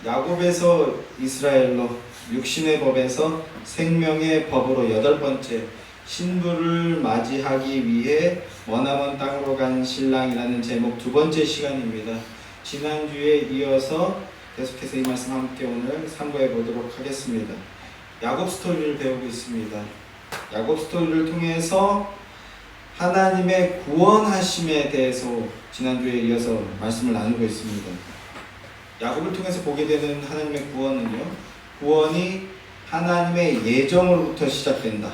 야곱에서 이스라엘로, 육신의 법에서 생명의 법으로 여덟 번째, 신부를 맞이하기 위해 머나먼 땅으로 간 신랑이라는 제목 두 번째 시간입니다. 지난주에 이어서 계속해서 이 말씀 함께 오늘 상고해 보도록 하겠습니다. 야곱 스토리를 배우고 있습니다. 야곱 스토리를 통해서 하나님의 구원하심에 대해서 지난주에 이어서 말씀을 나누고 있습니다. 야곱을 통해서 보게 되는 하나님의 구원은요, 구원이 하나님의 예정으로부터 시작된다.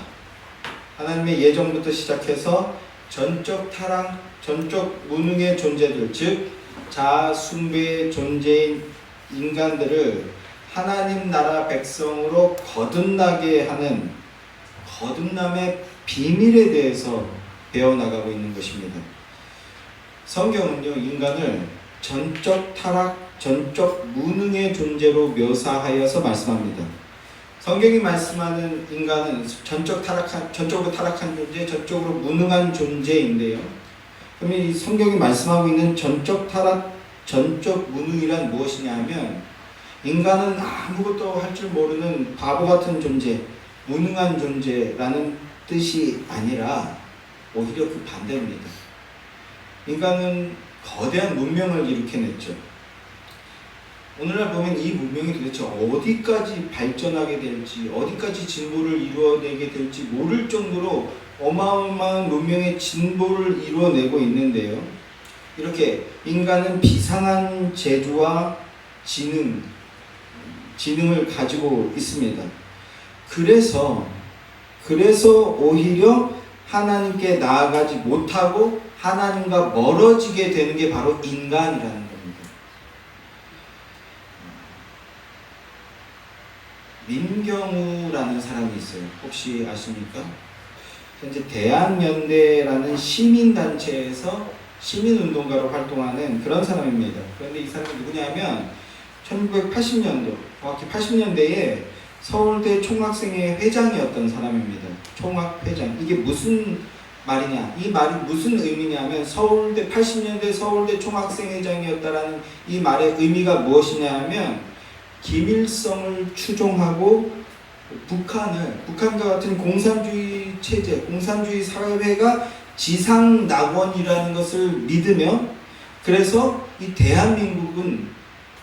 하나님의 예정부터 시작해서 전적 타락, 전적 무능의 존재들, 즉 자아 숭배의 존재인 인간들을 하나님 나라 백성으로 거듭나게 하는 거듭남의 비밀에 대해서 배워나가고 있는 것입니다. 성경은요, 인간을 전적 타락, 전적 무능의 존재로 묘사하여서 말씀합니다. 성경이 말씀하는 인간은 전적으로 타락한 존재, 전적으로 무능한 존재인데요. 그러면 이 성경이 말씀하고 있는 전적 타락, 전적 무능이란 무엇이냐 하면, 인간은 아무것도 할 줄 모르는 바보 같은 존재, 무능한 존재라는 뜻이 아니라 오히려 그 반대입니다. 인간은 거대한 문명을 일으켜냈죠. 오늘날 보면 이 문명이 도대체 어디까지 발전하게 될지, 어디까지 진보를 이루어내게 될지 모를 정도로 어마어마한 문명의 진보를 이루어내고 있는데요. 이렇게 인간은 비상한 재주와 지능을 가지고 있습니다. 그래서 오히려 하나님께 나아가지 못하고 하나님과 멀어지게 되는 게 바로 인간이라는 겁니다. 민경우라는 사람이 있어요. 혹시 아십니까? 현재 대한연대라는 시민단체에서 시민운동가로 활동하는 그런 사람입니다. 그런데 이 사람이 누구냐면 1980년도, 정확히 80년대에 서울대 총학생회 회장이었던 사람입니다. 총학회장. 이게 무슨 말이냐? 이 말이 무슨 의미냐면, 80년대 서울대 총학생회장이었다라는 이 말의 의미가 무엇이냐 하면, 김일성을 추종하고 북한과 같은 공산주의 체제, 공산주의 사회가 지상낙원이라는 것을 믿으며, 그래서 이 대한민국은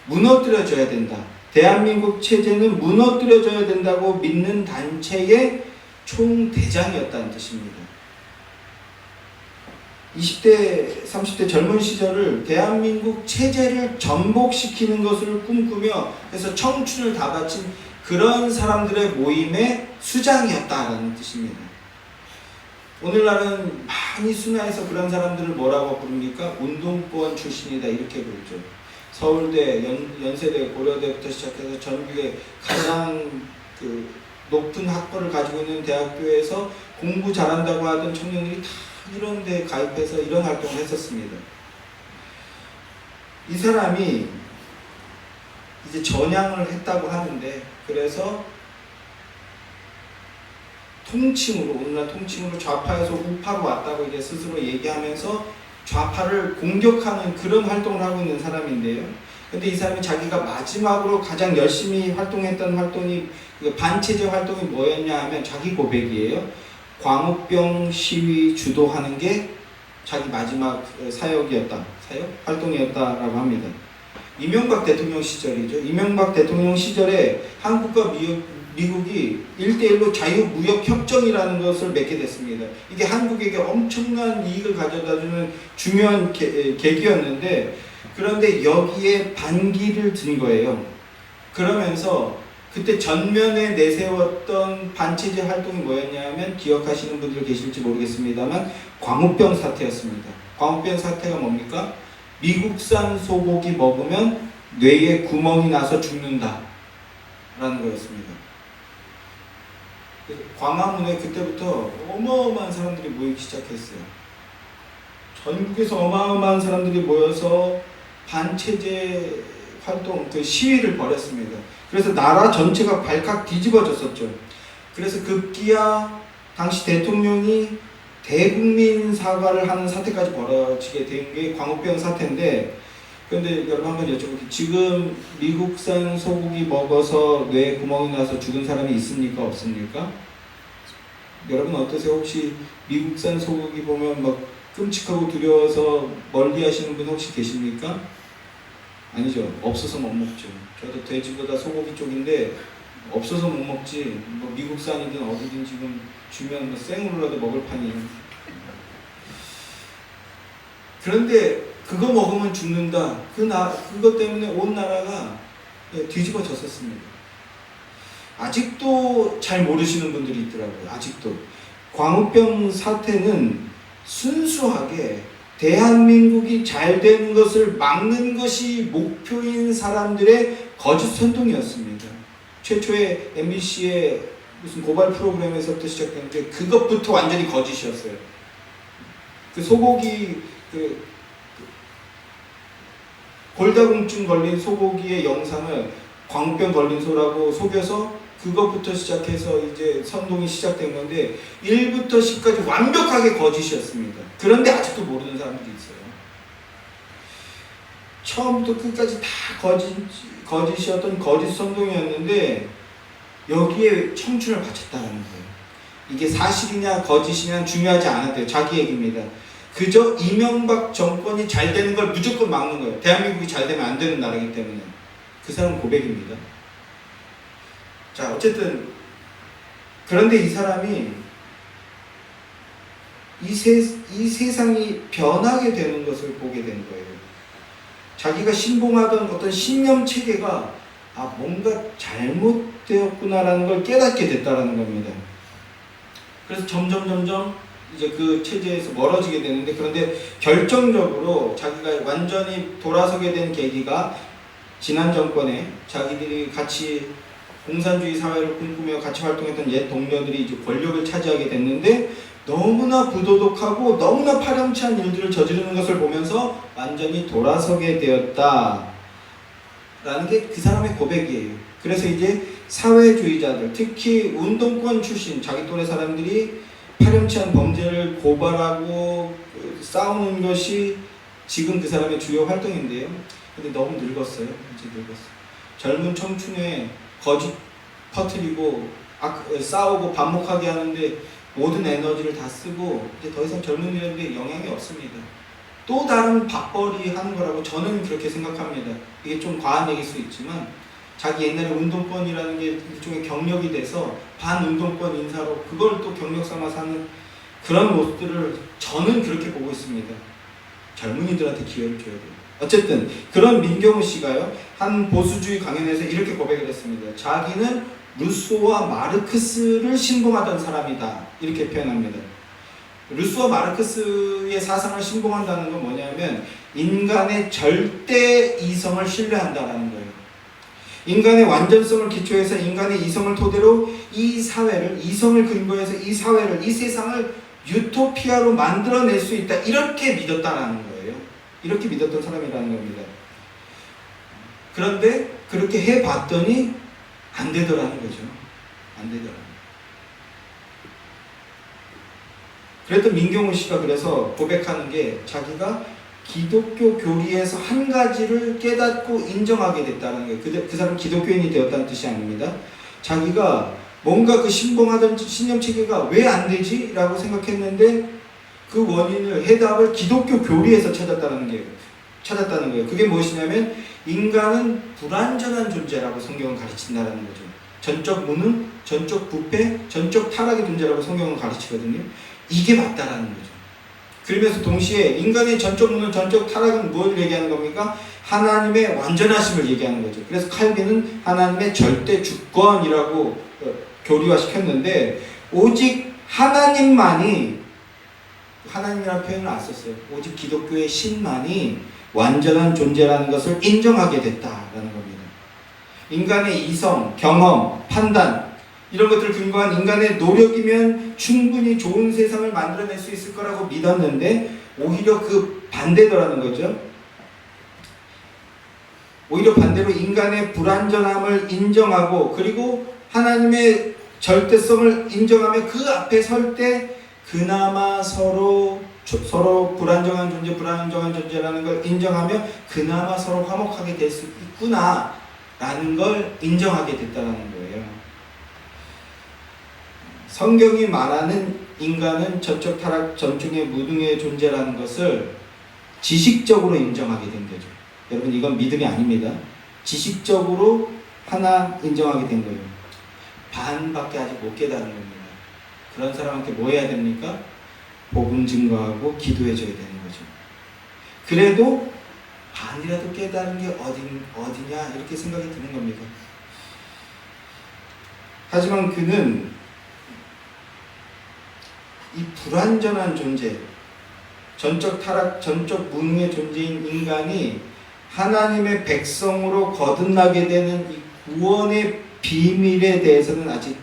무너뜨려져야 된다. 대한민국 체제는 무너뜨려져야 된다고 믿는 단체의 총대장이었다는 뜻입니다. 20대, 30대 젊은 시절을 대한민국 체제를 전복시키는 것을 꿈꾸며, 그래서 청춘을 다 바친 그런 사람들의 모임의 수장이었다라는 뜻입니다. 오늘날은 많이 순화해서 그런 사람들을 뭐라고 부릅니까? 운동권 출신이다, 이렇게 부르죠. 서울대, 연세대, 고려대부터 시작해서 전국의 가장 높은 학벌을 가지고 있는 대학교에서 공부 잘한다고 하던 청년들이 다 이런 데 가입해서 이런 활동을 했었습니다. 이 사람이 이제 전향을 했다고 하는데, 그래서 오늘날 통칭으로 좌파에서 우파로 왔다고 이제 스스로 얘기하면서 좌파를 공격하는 그런 활동을 하고 있는 사람인데요. 근데 이 사람이 자기가 마지막으로 가장 열심히 활동했던 활동이, 반체제 활동이 뭐였냐 하면 자기 고백이에요. 광우병 시위 주도하는 게 자기 마지막 활동이었다라고 합니다. 이명박 대통령 시절이죠. 이명박 대통령 시절에 한국과 미국이 1대1로 자유무역협정이라는 것을 맺게 됐습니다. 이게 한국에게 엄청난 이익을 가져다주는 중요한 계기였는데, 그런데 여기에 반기를 든 거예요. 그러면서 그때 전면에 내세웠던 반체제 활동이 뭐였냐면, 기억하시는 분들 계실지 모르겠습니다만 광우병 사태였습니다. 광우병 사태가 뭡니까? 미국산 소고기 먹으면 뇌에 구멍이 나서 죽는다 라는 거였습니다. 광화문에 그때부터 어마어마한 사람들이 모이기 시작했어요. 전국에서 어마어마한 사람들이 모여서 반체제 활동, 시위를 벌였습니다. 그래서 나라 전체가 발칵 뒤집어졌었죠. 그래서 급기야 당시 대통령이 대국민 사과를 하는 사태까지 벌어지게 된 게 광우병 사태인데, 그런데 여러분 한번 여쭤볼게요. 지금 미국산 소고기 먹어서 뇌에 구멍이 나서 죽은 사람이 있습니까? 없습니까? 여러분 어떠세요? 혹시 미국산 소고기 보면 막 끔찍하고 두려워서 멀리 하시는 분 혹시 계십니까? 아니죠. 없어서 못 먹죠. 저도 돼지보다 소고기 쪽인데 없어서 못 먹지. 뭐 미국산이든 어디든 지금 주면 뭐 생으로라도 먹을 판이에요. 그런데 그거 먹으면 죽는다. 그것 때문에 온 나라가 뒤집어졌었습니다. 아직도 잘 모르시는 분들이 있더라고요. 아직도. 광우병 사태는 순수하게 대한민국이 잘 되는 것을 막는 것이 목표인 사람들의 거짓 선동이었습니다. 최초의 MBC의 무슨 고발 프로그램에서부터 시작했는데 그것부터 완전히 거짓이었어요. 그 소고기 골다공증 걸린 소고기의 영상을 광우병 걸린 소라고 속여서 그것부터 시작해서 이제 선동이 시작된 건데 1부터 10까지 완벽하게 거짓이었습니다. 그런데 아직도 모르는 사람들이 있어요. 처음부터 끝까지 다 거짓이었던 거짓 선동이었는데 여기에 청춘을 바쳤다는 거예요. 이게 사실이냐 거짓이냐 중요하지 않았대요. 자기 얘기입니다. 그저 이명박 정권이 잘 되는 걸 무조건 막는 거예요. 대한민국이 잘 되면 안 되는 나라이기 때문에. 그 사람은 고백입니다. 자, 어쨌든 그런데 이 사람이 이 세상이 변하게 되는 것을 보게 된 거예요. 자기가 신봉하던 어떤 신념 체계가 뭔가 잘못되었구나라는 걸 깨닫게 됐다라는 겁니다. 그래서 점점 이제 그 체제에서 멀어지게 되는데, 그런데 결정적으로 자기가 완전히 돌아서게 된 계기가 지난 정권에 자기들이 같이 공산주의 사회를 꿈꾸며 같이 활동했던 옛 동료들이 이제 권력을 차지하게 됐는데 너무나 부도덕하고 너무나 파렴치한 일들을 저지르는 것을 보면서 완전히 돌아서게 되었다 라는 게 그 사람의 고백이에요. 그래서 이제 사회주의자들, 특히 운동권 출신 자기 또래 사람들이 파렴치한 범죄를 고발하고 싸우는 것이 지금 그 사람의 주요 활동인데요. 근데 너무 늙었어요. 이제 늙었어요. 젊은 청춘에 거짓 퍼뜨리고 싸우고 반목하게 하는데 모든 에너지를 다 쓰고 이제 더 이상 젊은이들에게 영향이 없습니다. 또 다른 밥벌이 하는 거라고 저는 그렇게 생각합니다. 이게 좀 과한 얘기일 수 있지만 자기 옛날에 운동권이라는 게 일종의 경력이 돼서 반운동권 인사로 그걸 또 경력 삼아서 하는 그런 모습들을 저는 그렇게 보고 있습니다. 젊은이들한테 기회를 줘야 돼요. 어쨌든 그런 민경우 씨가요, 한 보수주의 강연에서 이렇게 고백을 했습니다. 자기는 루소와 마르크스를 신봉하던 사람이다, 이렇게 표현합니다. 루소와 마르크스의 사상을 신봉한다는 건 뭐냐면 인간의 절대 이성을 신뢰한다라는 거예요. 인간의 완전성을 기초해서 인간의 이성을 토대로 이 사회를, 이성을 근거해서 이 사회를, 이 세상을 유토피아로 만들어낼 수 있다, 이렇게 믿었다라는 거예요. 이렇게 믿었던 사람이라는 겁니다. 그런데 그렇게 해봤더니 안 되더라는 거죠. 안 되더라고요. 그랬던 민경우 씨가 그래서 고백하는 게 자기가 기독교 교리에서 한 가지를 깨닫고 인정하게 됐다는 거예요. 그 사람은 기독교인이 되었다는 뜻이 아닙니다. 자기가 뭔가 그 신봉하던 신념 체계가 왜 안 되지? 라고 생각했는데 그 원인을, 해답을 기독교 교리에서 찾았다는 거예요. 그게 무엇이냐면 인간은 불완전한 존재라고 성경은 가르친다라는 거죠. 전적 무능, 전적 부패, 전적 타락의 존재라고 성경은 가르치거든요. 이게 맞다라는 거죠. 그러면서 동시에 인간의 전적 무능, 전적 타락은 뭘 얘기하는 겁니까? 하나님의 완전하심을 얘기하는 거죠. 그래서 칼빈은 하나님의 절대 주권이라고 교리화시켰는데, 오직 하나님만이, 하나님이라는 표현을 안 썼어요. 오직 기독교의 신만이 완전한 존재라는 것을 인정하게 됐다라는 겁니다. 인간의 이성, 경험, 판단, 이런 것들을 근거한 인간의 노력이면 충분히 좋은 세상을 만들어낼 수 있을 거라고 믿었는데 오히려 그 반대더라는 거죠. 오히려 반대로 인간의 불완전함을 인정하고 그리고 하나님의 절대성을 인정하며 그 앞에 설 때 그나마 서로 서로 불안정한 존재라는 걸 인정하며 그나마 서로 화목하게 될 수 있구나 라는 걸 인정하게 됐다는 거예요. 성경이 말하는 인간은 전적 타락 전중의 무능의 존재라는 것을 지식적으로 인정하게 된 거죠. 여러분, 이건 믿음이 아닙니다. 지식적으로 하나 인정하게 된 거예요. 반밖에 아직 못 깨달은 겁니다. 그런 사람한테 뭐 해야 됩니까? 복음 증거하고 기도해 줘야 되는 거죠. 그래도 반이라도 깨달은 게 어디냐 이렇게 생각이 드는 겁니다. 하지만 그는 이 불완전한 존재, 전적 타락, 전적 무능의 존재인 인간이 하나님의 백성으로 거듭나게 되는 이 구원의 비밀에 대해서는 아직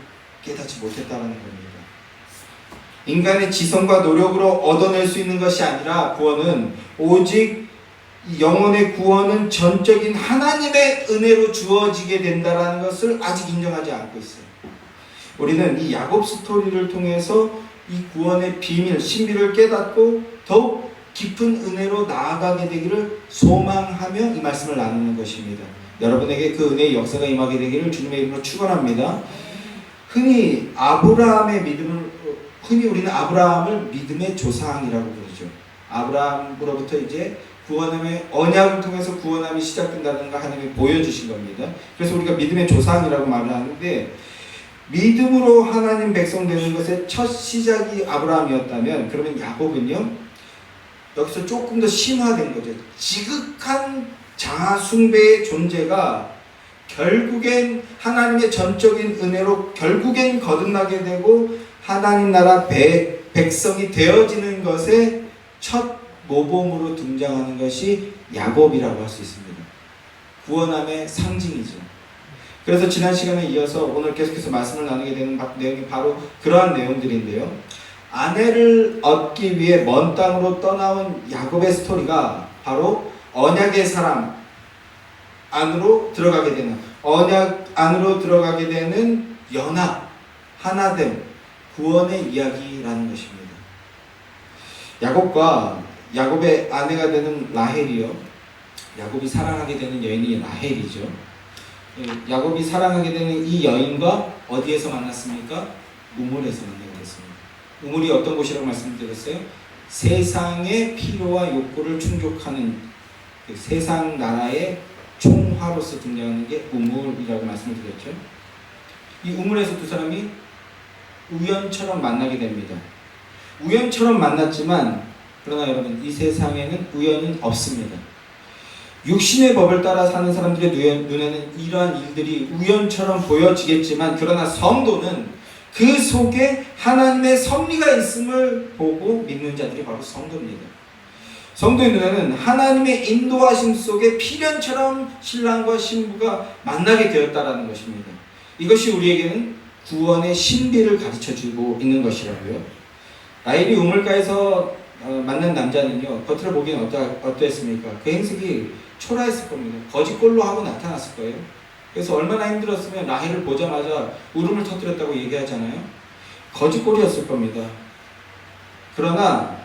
깨닫지 못했다는 겁니다. 인간의 지성과 노력으로 얻어낼 수 있는 것이 아니라 구원은 오직 영혼의 구원은 전적인 하나님의 은혜로 주어지게 된다는 것을 아직 인정하지 않고 있어요. 우리는 이 야곱 스토리를 통해서 이 구원의 비밀, 신비를 깨닫고 더욱 깊은 은혜로 나아가게 되기를 소망하며 이 말씀을 나누는 것입니다. 여러분에게 그 은혜의 역사가 임하게 되기를 주님의 이름으로 축원합니다. 흔히 우리는 아브라함을 믿음의 조상이라고 부르죠. 아브라함으로부터 이제 구원함의 언약을 통해서 구원함이 시작된다는 걸 하나님이 보여주신 겁니다. 그래서 우리가 믿음의 조상이라고 말을 하는데, 믿음으로 하나님 백성 되는 것의 첫 시작이 아브라함이었다면, 그러면 야곱은요, 여기서 조금 더 심화된 거죠. 지극한 장하 숭배의 존재가 결국엔 하나님의 전적인 은혜로 결국엔 거듭나게 되고 하나님 나라 백성이 되어지는 것의 첫 모범으로 등장하는 것이 야곱이라고 할 수 있습니다. 구원함의 상징이죠. 그래서 지난 시간에 이어서 오늘 계속해서 말씀을 나누게 되는 내용이 바로 그러한 내용들인데요. 아내를 얻기 위해 먼 땅으로 떠나온 야곱의 스토리가 바로 언약의 사람 안으로 들어가게 되는, 언약 안으로 들어가게 되는 연합, 하나됨, 구원의 이야기라는 것입니다. 야곱과 야곱의 아내가 되는 라헬이요, 야곱이 사랑하게 되는 여인이 라헬이죠. 야곱이 사랑하게 되는 이 여인과 어디에서 만났습니까? 우물에서 만나게 됐습니다. 우물이 어떤 곳이라고 말씀드렸어요? 세상의 필요와 욕구를 충족하는 세상 나라의 총화로서 등장하는 게 우물이라고 말씀을 드렸죠. 이 우물에서 두 사람이 우연처럼 만나게 됩니다. 우연처럼 만났지만, 그러나 여러분, 이 세상에는 우연은 없습니다. 육신의 법을 따라 사는 사람들의 눈에는 이러한 일들이 우연처럼 보여지겠지만, 그러나 성도는 그 속에 하나님의 섭리가 있음을 보고 믿는 자들이 바로 성도입니다. 성도의 눈에는 하나님의 인도하심 속에 필연처럼 신랑과 신부가 만나게 되었다라는 것입니다. 이것이 우리에게는 구원의 신비를 가르쳐주고 있는 것이라고요. 라헬이 우물가에서 만난 남자는요, 겉으로 보기엔 어떠했습니까? 그 행색이 초라했을 겁니다. 거짓골로 하고 나타났을 거예요. 그래서 얼마나 힘들었으면 라헬을 보자마자 울음을 터뜨렸다고 얘기하잖아요. 거짓골이었을 겁니다. 그러나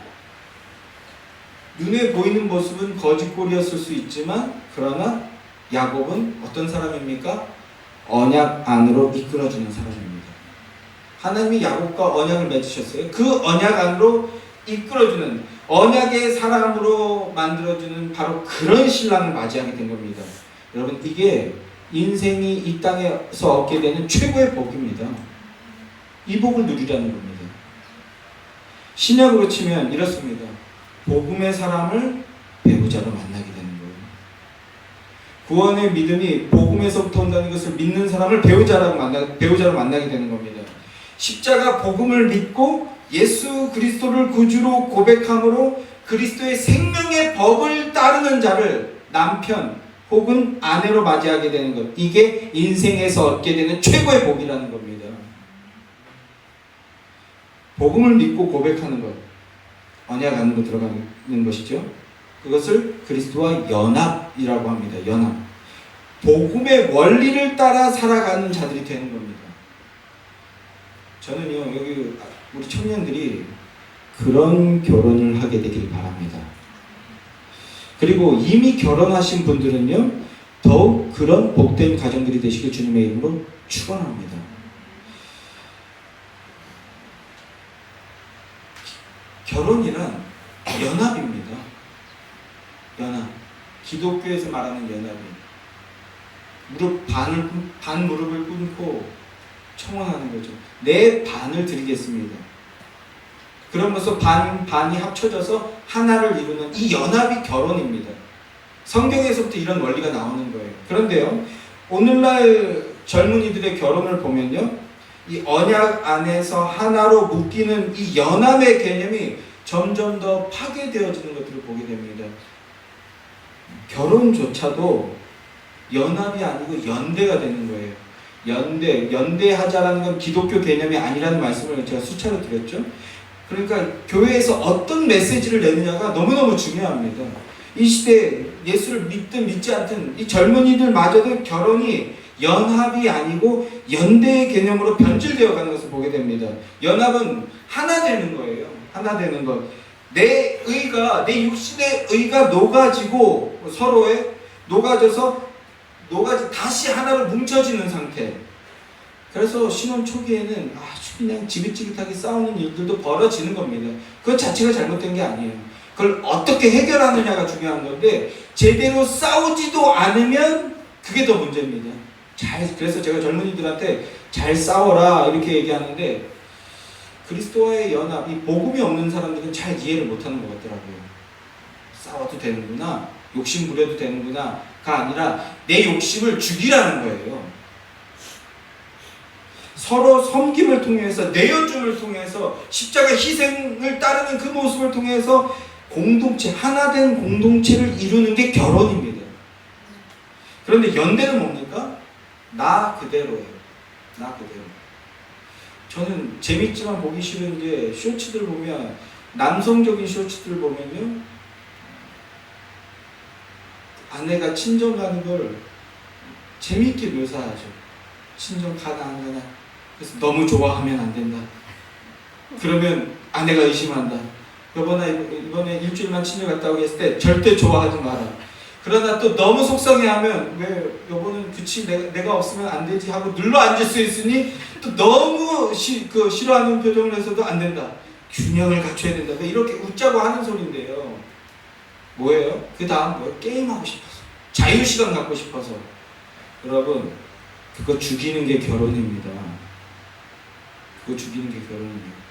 눈에 보이는 모습은 거짓골이었을 수 있지만, 그러나 야곱은 어떤 사람입니까? 언약 안으로 이끌어주는 사람입니다. 하나님이 야곱과 언약을 맺으셨어요. 그 언약 안으로 이끌어주는, 언약의 사람으로 만들어주는 바로 그런 신랑을 맞이하게 된 겁니다. 여러분, 이게 인생이 이 땅에서 얻게 되는 최고의 복입니다. 이 복을 누리라는 겁니다. 신약으로 치면 이렇습니다. 복음의 사람을 배우자로 만나게 되는 거예요. 구원의 믿음이 복음에서부터 온다는 것을 믿는 사람을 배우자로 만나게 되는 겁니다. 십자가 복음을 믿고 예수 그리스도를 구주로 고백함으로 그리스도의 생명의 법을 따르는 자를 남편 혹은 아내로 맞이하게 되는 것, 이게 인생에서 얻게 되는 최고의 복이라는 겁니다. 복음을 믿고 고백하는 것, 언약 안으로 들어가는 것이죠. 그것을 그리스도와 연합이라고 합니다. 연합. 복음의 원리를 따라 살아가는 자들이 되는 겁니다. 저는요, 여기 우리 청년들이 그런 결혼을 하게 되길 바랍니다. 그리고 이미 결혼하신 분들은요, 더욱 그런 복된 가정들이 되시길 주님의 이름으로 축원합니다. 결혼이란 연합입니다. 연합. 기독교에서 말하는 연합이 반 무릎을 꿇고 청혼하는 거죠. 내 반을 드리겠습니다. 그러면서 반이 합쳐져서 하나를 이루는 이 연합이 결혼입니다. 성경에서부터 이런 원리가 나오는 거예요. 그런데요, 오늘날 젊은이들의 결혼을 보면요, 이 언약 안에서 하나로 묶이는 이 연합의 개념이 점점 더 파괴되어지는 것들을 보게 됩니다. 결혼조차도 연합이 아니고 연대가 되는 거예요. 연대하자라는 건 기독교 개념이 아니라는 말씀을 제가 수차례 드렸죠. 그러니까 교회에서 어떤 메시지를 내느냐가 너무너무 중요합니다. 이 시대에 예수를 믿든 믿지 않든 이 젊은이들마저도 결혼이 연합이 아니고 연대의 개념으로 변질되어 가는 것을 보게 됩니다. 연합은 하나 되는 거예요. 하나 되는 것. 내 육신의 의가 녹아지고 서로에 녹아져 다시 하나로 뭉쳐지는 상태. 그래서 신혼 초기에는 아주 그냥 지긋지긋하게 싸우는 일들도 벌어지는 겁니다. 그것 자체가 잘못된 게 아니에요. 그걸 어떻게 해결하느냐가 중요한 건데, 제대로 싸우지도 않으면 그게 더 문제입니다. 그래서 제가 젊은이들한테 잘 싸워라 이렇게 얘기하는데, 그리스도와의 연합이 복음이 없는 사람들은 잘 이해를 못하는 것 같더라고요. 싸워도 되는구나, 욕심 부려도 되는구나가 아니라 내 욕심을 죽이라는 거예요. 서로 섬김을 통해서, 내어줌을 통해서, 십자가 희생을 따르는 그 모습을 통해서 하나된 공동체를 이루는 게 결혼입니다. 그런데 연대는 뭡니까? 나 그대로예요. 나 그대로. 저는 재밌지만 보기 싫은 게, 쇼츠들 보면, 남성적인 쇼츠들 보면요, 아내가 친정 가는 걸 재미있게 묘사하죠. 친정 가나 안 가나. 그래서 너무 좋아하면 안 된다. 그러면 아내가 의심한다. 이번에 일주일만 친정 갔다 오게 했을 때 절대 좋아하지 마라. 그러나 또 너무 속상해하면, 왜 여보는 그치 내가 없으면 안 되지 하고 눌러 앉을 수 있으니 또 너무 싫어하는 표정을 해서도 안 된다. 균형을 갖춰야 된다. 이렇게 웃자고 하는 소리인데요. 뭐예요? 그 다음 뭐예요? 게임하고 싶어서, 자유시간 갖고 싶어서. 여러분, 그거 죽이는 게 결혼입니다. 그거 죽이는 게 결혼입니다.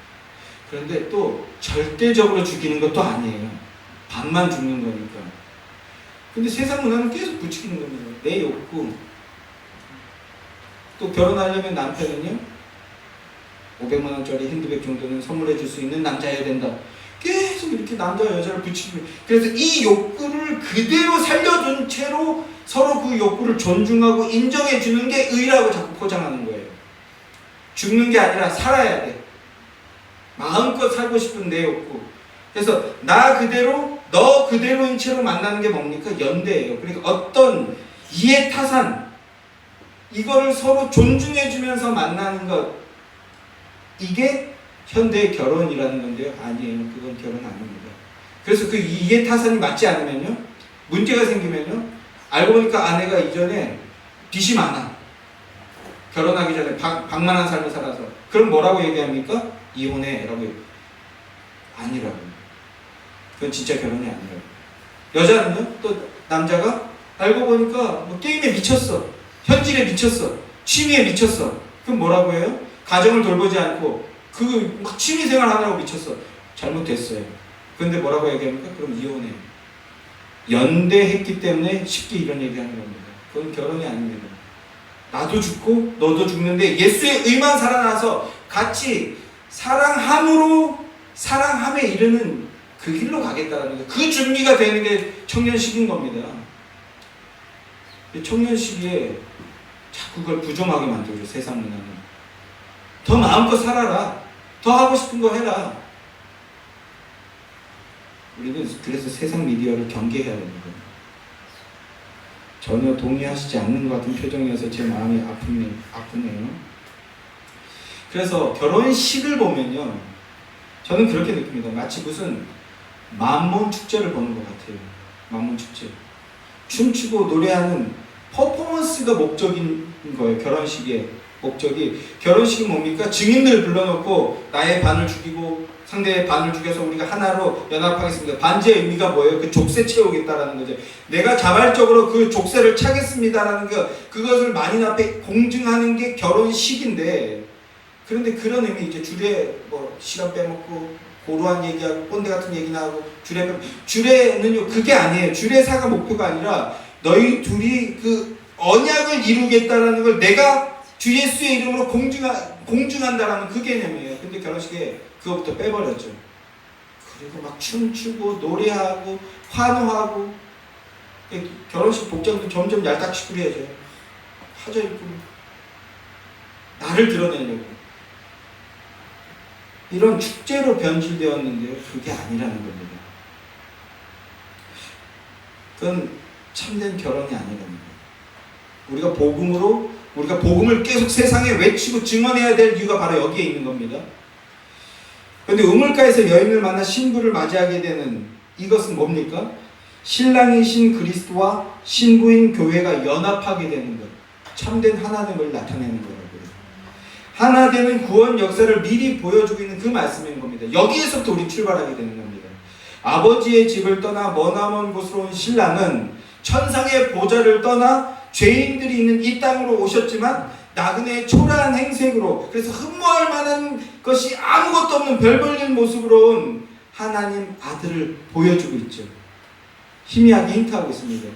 그런데 또 절대적으로 죽이는 것도 아니에요. 반만 죽는 거니까. 근데 세상 문화는 계속 부추기는 겁니다. 내 욕구. 또 결혼하려면 남편은요, 500만 원짜리 핸드백 정도는 선물해 줄 수 있는 남자여야 된다. 계속 이렇게 남자와 여자를 부추기고, 그래서 이 욕구를 그대로 살려둔 채로 서로 그 욕구를 존중하고 인정해 주는 게 의라고 자꾸 포장하는 거예요. 죽는 게 아니라 살아야 돼. 마음껏 살고 싶은 내 욕구. 그래서 나 그대로, 너 그대로인 채로 만나는 게 뭡니까? 연대예요. 그러니까 어떤 이해타산, 이거를 서로 존중해 주면서 만나는 것, 이게 현대의 결혼이라는 건데요. 아니에요. 그건 결혼 아닙니다. 그래서 그 이해타산이 맞지 않으면요, 문제가 생기면요, 알고 보니까 아내가 이전에 빚이 많아. 결혼하기 전에 방만한 삶을 살아서. 그럼 뭐라고 얘기합니까? 이혼해 라고. 아니라고. 그건 진짜 결혼이 아니라고. 여자는요, 또 남자가 알고 보니까 뭐 게임에 미쳤어, 현질에 미쳤어, 취미에 미쳤어. 그럼 뭐라고 해요? 가정을 돌보지 않고 막 취미생활 하느라고 미쳤어. 잘못됐어요. 그런데 뭐라고 얘기합니까? 그럼 이혼해. 연대했기 때문에 쉽게 이런 얘기하는 겁니다. 그건 결혼이 아닙니다. 나도 죽고 너도 죽는데 예수의 의만 살아나서 같이 사랑함에 이르는 그 길로 가겠다라는 거예요. 그 준비가 되는 게 청년식인 겁니다. 청년시기에 자꾸 그걸 부정하게 만들죠. 세상 문화는. 더 마음껏 살아라. 더 하고 싶은 거 해라. 우리는 그래서 세상 미디어를 경계해야 됩니다. 전혀 동의하시지 않는 것 같은 표정이어서 제 마음이 아프네요. 그래서 결혼식을 보면요, 저는 그렇게 느낍니다. 마치 무슨 만몬 축제를 보는 것 같아요. 만몬 축제. 춤추고 노래하는 퍼포먼스가 목적인 거예요. 결혼식의 목적이. 결혼식이 뭡니까? 증인들 불러놓고 나의 반을 죽이고 상대의 반을 죽여서 우리가 하나로 연합하겠습니다. 반지의 의미가 뭐예요? 그 족쇄 채우겠다라는 거죠. 내가 자발적으로 그 족쇄를 차겠습니다라는 그것을 만인 앞에 공증하는 게 결혼식인데, 그런데 그런 의미, 이제 주례 뭐 시간 빼먹고 고루한 얘기하고 꼰대 같은 얘기나 하고 주례는요 그게 아니에요. 주례사가 목표가 아니라 너희 둘이 그 언약을 이루겠다라는 걸 내가 주 예수의 이름으로 공증한다라는 그 개념이에요. 근데 결혼식에 그거부터 빼버렸죠. 그리고 막 춤추고 노래하고 환호하고, 결혼식 복장도 점점 얄딱시꾸려져요. 하져 입고 나를 드러내려고. 이런 축제로 변질되었는데요. 그게 아니라는 겁니다. 그건 참된 결혼이 아니라는 거예요. 우리가 복음을 계속 세상에 외치고 증언해야 될 이유가 바로 여기에 있는 겁니다. 그런데 우물가에서 여인을 만나 신부를 맞이하게 되는 이것은 뭡니까? 신랑이신 그리스도와 신부인 교회가 연합하게 되는 것. 참된 하나됨을 나타내는 거라고요. 하나되는 구원 역사를 미리 보여주고 있는 그 말씀인 겁니다. 여기에서부터 우리 출발하게 되는 겁니다. 아버지의 집을 떠나 머나먼 곳으로 온 신랑은 천상의 보좌를 떠나 죄인들이 있는 이 땅으로 오셨지만 나그네의 초라한 행색으로, 그래서 흠모할 만한 것이 아무것도 없는 별 볼일 모습으로 온 하나님 아들을 보여주고 있죠. 희미하게 힌트하고 있습니다.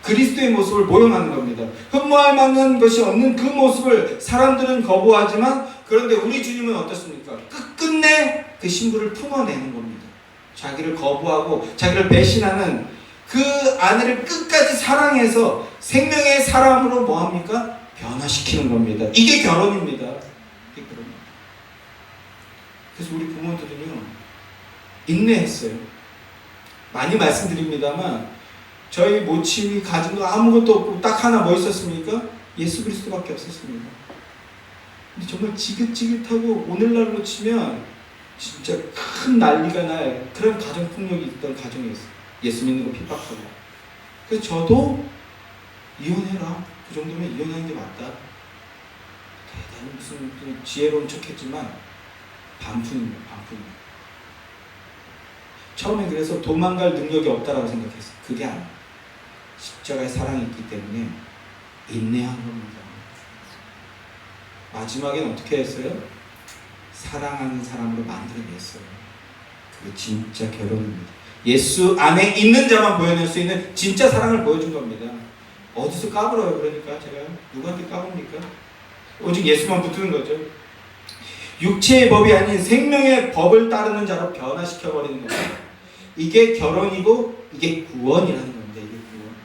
그리스도의 모습을 모형하는 겁니다. 흠모할 만한 것이 없는 그 모습을 사람들은 거부하지만, 그런데 우리 주님은 어떻습니까? 끝끝내 그 신부를 품어내는 겁니다. 자기를 거부하고 자기를 배신하는 그 아내를 끝까지 사랑해서 생명의 사람으로 뭐합니까? 변화시키는 겁니다. 이게 결혼입니다. 이게 결혼. 그래서 우리 부모들은요 인내했어요. 많이 말씀드립니다만 저희 모친이 가진 거 아무것도 없고 딱 하나 뭐 있었습니까? 예수 그리스도밖에 없었습니다. 근데 정말 지긋지긋하고 오늘날로 치면 진짜 큰 난리가 날 그런 가정폭력이 있던 가정이었어요. 예수 믿는 거 핍박하고. 그래서 저도 이혼해라. 그 정도면 이혼하는 게 맞다. 대단히 무슨 지혜로운 척했지만 반푼입니다. 반푼입니다. 처음에 그래서 도망갈 능력이 없다라고 생각했어요. 그게 아니에요. 십자가의 사랑이 있기 때문에 인내한 겁니다. 마지막엔 어떻게 했어요? 사랑하는 사람으로 만들어냈어요. 그게 진짜 결혼입니다. 예수 안에 있는 자만 보여낼 수 있는 진짜 사랑을 보여준 겁니다. 어디서 까불어요? 그러니까 제가 누구한테 까봅니까? 오직 예수만 붙드는 거죠. 육체의 법이 아닌 생명의 법을 따르는 자로 변화시켜버리는 겁니다. 이게 결혼이고 이게 구원이라는 겁니다. 이게 구원.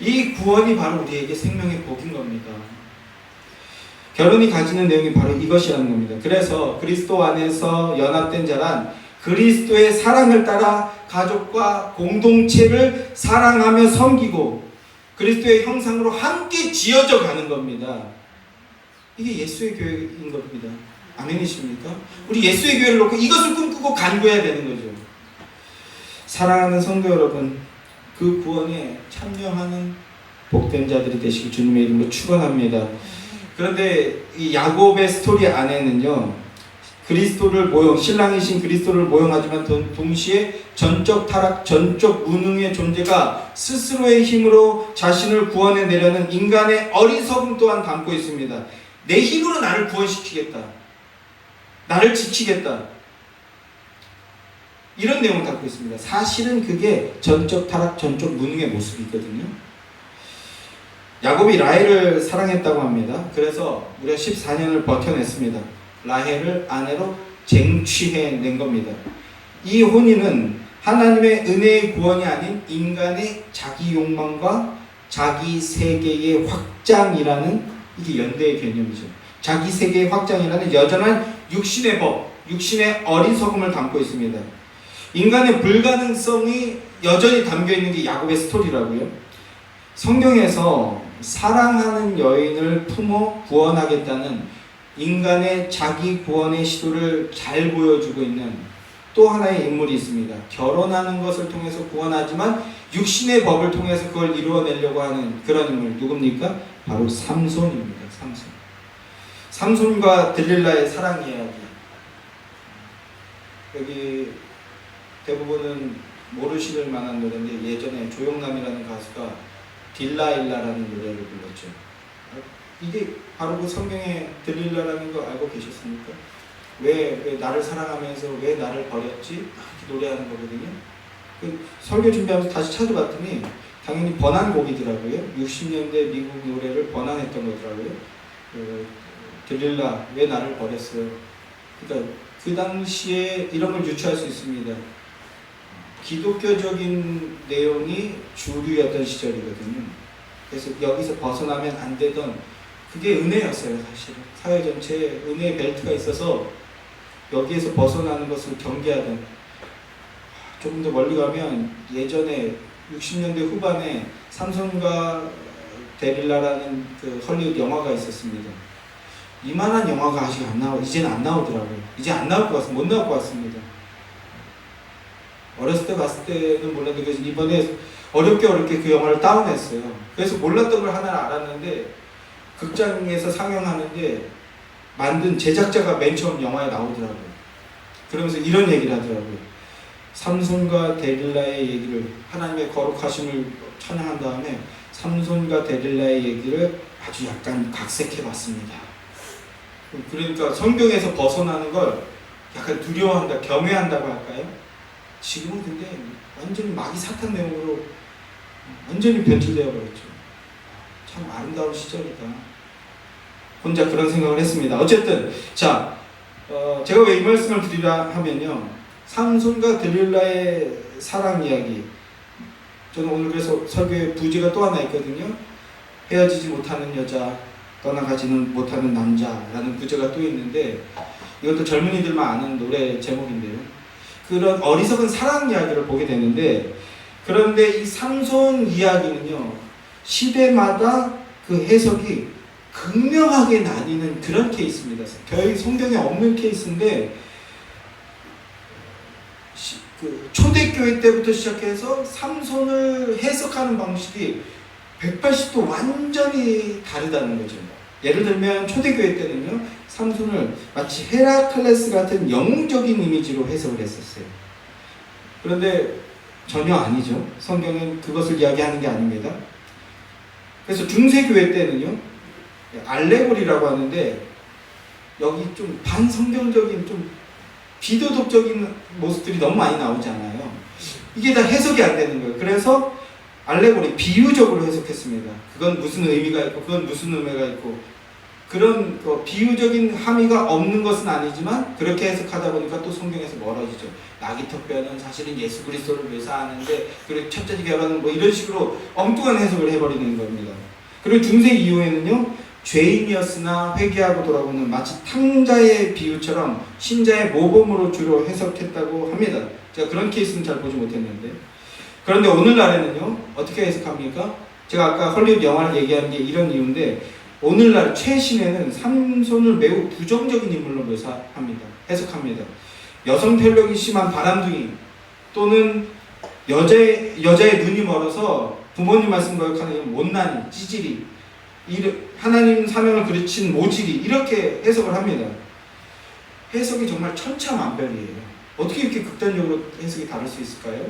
이 구원이 바로 우리에게 생명의 복인 겁니다. 결혼이 가지는 내용이 바로 이것이라는 겁니다. 그래서 그리스도 안에서 연합된 자란 그리스도의 사랑을 따라 가족과 공동체를 사랑하며 섬기고 그리스도의 형상으로 함께 지어져 가는 겁니다. 이게 예수의 교회인 겁니다. 아멘이십니까? 우리 예수의 교회를 놓고 이것을 꿈꾸고 간구해야 되는 거죠. 사랑하는 성도 여러분, 그 구원에 참여하는 복된 자들이 되시길 주님의 이름으로 축원합니다. 그런데 이 야곱의 스토리 안에는요, 그리스도를 신랑이신 그리스도를 모형하지만 동시에 전적 타락, 전적 무능의 존재가 스스로의 힘으로 자신을 구원해내려는 인간의 어리석음 또한 담고 있습니다. 내 힘으로 나를 구원시키겠다. 나를 지키겠다. 이런 내용을 담고 있습니다. 사실은 그게 전적 타락, 전적 무능의 모습이거든요. 야곱이 라헬을 사랑했다고 합니다. 그래서 무려 14년을 버텨냈습니다. 라헬을 아내로 쟁취해낸 겁니다. 이 혼인은 하나님의 은혜의 구원이 아닌 인간의 자기 욕망과 자기 세계의 확장이라는, 이게 연대의 개념이죠. 자기 세계의 확장이라는 여전한 육신의 법, 육신의 어리석음을 담고 있습니다. 인간의 불가능성이 여전히 담겨있는 게 야곱의 스토리라고요. 성경에서 사랑하는 여인을 품어 구원하겠다는 인간의 자기 구원의 시도를 잘 보여주고 있는 또 하나의 인물이 있습니다. 결혼하는 것을 통해서 구원하지만 육신의 법을 통해서 그걸 이루어내려고 하는 그런 인물 누굽니까? 바로 삼손입니다. 삼손과 들릴라의 사랑 이야기. 여기 대부분은 모르실 만한 노래인데 예전에 조용남이라는 가수가 딜라일라라는 노래를 불렀죠. 이게 바로 그 성경에 들릴라라는 거 알고 계셨습니까? 왜 나를 사랑하면서 왜 나를 버렸지? 이렇게 노래하는 거거든요. 그 설교 준비하면서 다시 찾아봤더니 당연히 번안곡이더라고요. 60년대 미국 노래를 번안했던 거더라고요. 들릴라 왜 나를 버렸어요? 그러니까 그 당시에 이런 걸 유추할 수 있습니다. 기독교적인 내용이 주류였던 시절이거든요. 그래서 여기서 벗어나면 안 되던 그게 은혜였어요. 사실은 사회 전체에 은혜의 벨트가 있어서 여기에서 벗어나는 것을 경계하던. 조금 더 멀리 가면 예전에 60년대 후반에 삼손과 데릴라라는 그 헐리우드 영화가 있었습니다. 이만한 영화가 아직 안 나와, 이제는 안 나오더라고요. 이제 안 나올 것 같습니다. 못 나올 것 같습니다. 어렸을 때 봤을 때는 몰랐는데 그래서 이번에 어렵게 그 영화를 다운했어요. 그래서 몰랐던 걸 하나 알았는데 극장에서 상영하는데 만든 제작자가 맨 처음 영화에 나오더라고요. 그러면서 이런 얘기를 하더라고요. 삼손과 데릴라의 얘기를, 하나님의 거룩하심을 찬양한 다음에 삼손과 데릴라의 얘기를 아주 약간 각색해봤습니다. 그러니까 성경에서 벗어나는 걸 약간 두려워한다, 경외한다고 할까요? 지금은 근데 완전히 마귀 사탄 내용으로 완전히 변질되어 버렸죠. 참 아름다운 시절이다. 혼자 그런 생각을 했습니다. 어쨌든 자, 제가 왜 이 말씀을 드리라 하면요, 삼손과 들릴라의 사랑 이야기. 저는 오늘 그래서 설교의 부제가 또 하나 있거든요. 헤어지지 못하는 여자, 떠나가지는 못하는 남자라는 부제가 또 있는데 이것도 젊은이들만 아는 노래 제목인데요. 그런 어리석은 사랑 이야기를 보게 되는데, 그런데 이 삼손 이야기는요, 시대마다 그 해석이 극명하게 나뉘는 그런 케이스입니다. 거의 성경에 없는 케이스인데, 그 초대교회 때부터 시작해서 삼손을 해석하는 방식이 180도 완전히 다르다는 거죠. 예를 들면 초대교회 때는요, 삼손을 마치 헤라클레스 같은 영웅적인 이미지로 해석을 했었어요. 그런데 전혀 아니죠. 성경은 그것을 이야기하는 게 아닙니다. 그래서 중세교회 때는요, 알레고리라고 하는데 여기 좀 반성경적인, 좀 비도덕적인 모습들이 너무 많이 나오잖아요. 이게 다 해석이 안 되는 거예요. 그래서 알레고리, 비유적으로 해석했습니다. 그건 무슨 의미가 있고 그건 무슨 의미가 있고, 그런 비유적인 함의가 없는 것은 아니지만 그렇게 해석하다 보니까 또 성경에서 멀어지죠. 나귀턱뼈는 사실은 예수 그리스도를 묘사하는데, 그리고 첫째 결혼은 뭐 이런 식으로 엉뚱한 해석을 해버리는 겁니다. 그리고 중세 이후에는요, 죄인이었으나 회개하고 돌아오는 마치 탕자의 비유처럼 신자의 모범으로 주로 해석했다고 합니다. 제가 그런 케이스는 잘 보지 못했는데, 그런데 오늘날에는요, 어떻게 해석합니까? 제가 아까 헐리우드 영화를 얘기한 게 이런 이유인데, 오늘날 최신에는 삼손을 매우 부정적인 인물로 묘사합니다. 해석합니다. 여성 편력이 심한 바람둥이, 또는 여자의 눈이 멀어서 부모님 말씀 거역하는 못난이, 찌질이, 하나님 사명을 그르친 모질이, 이렇게 해석을 합니다. 해석이 정말 천차만별이에요. 어떻게 이렇게 극단적으로 해석이 다를 수 있을까요?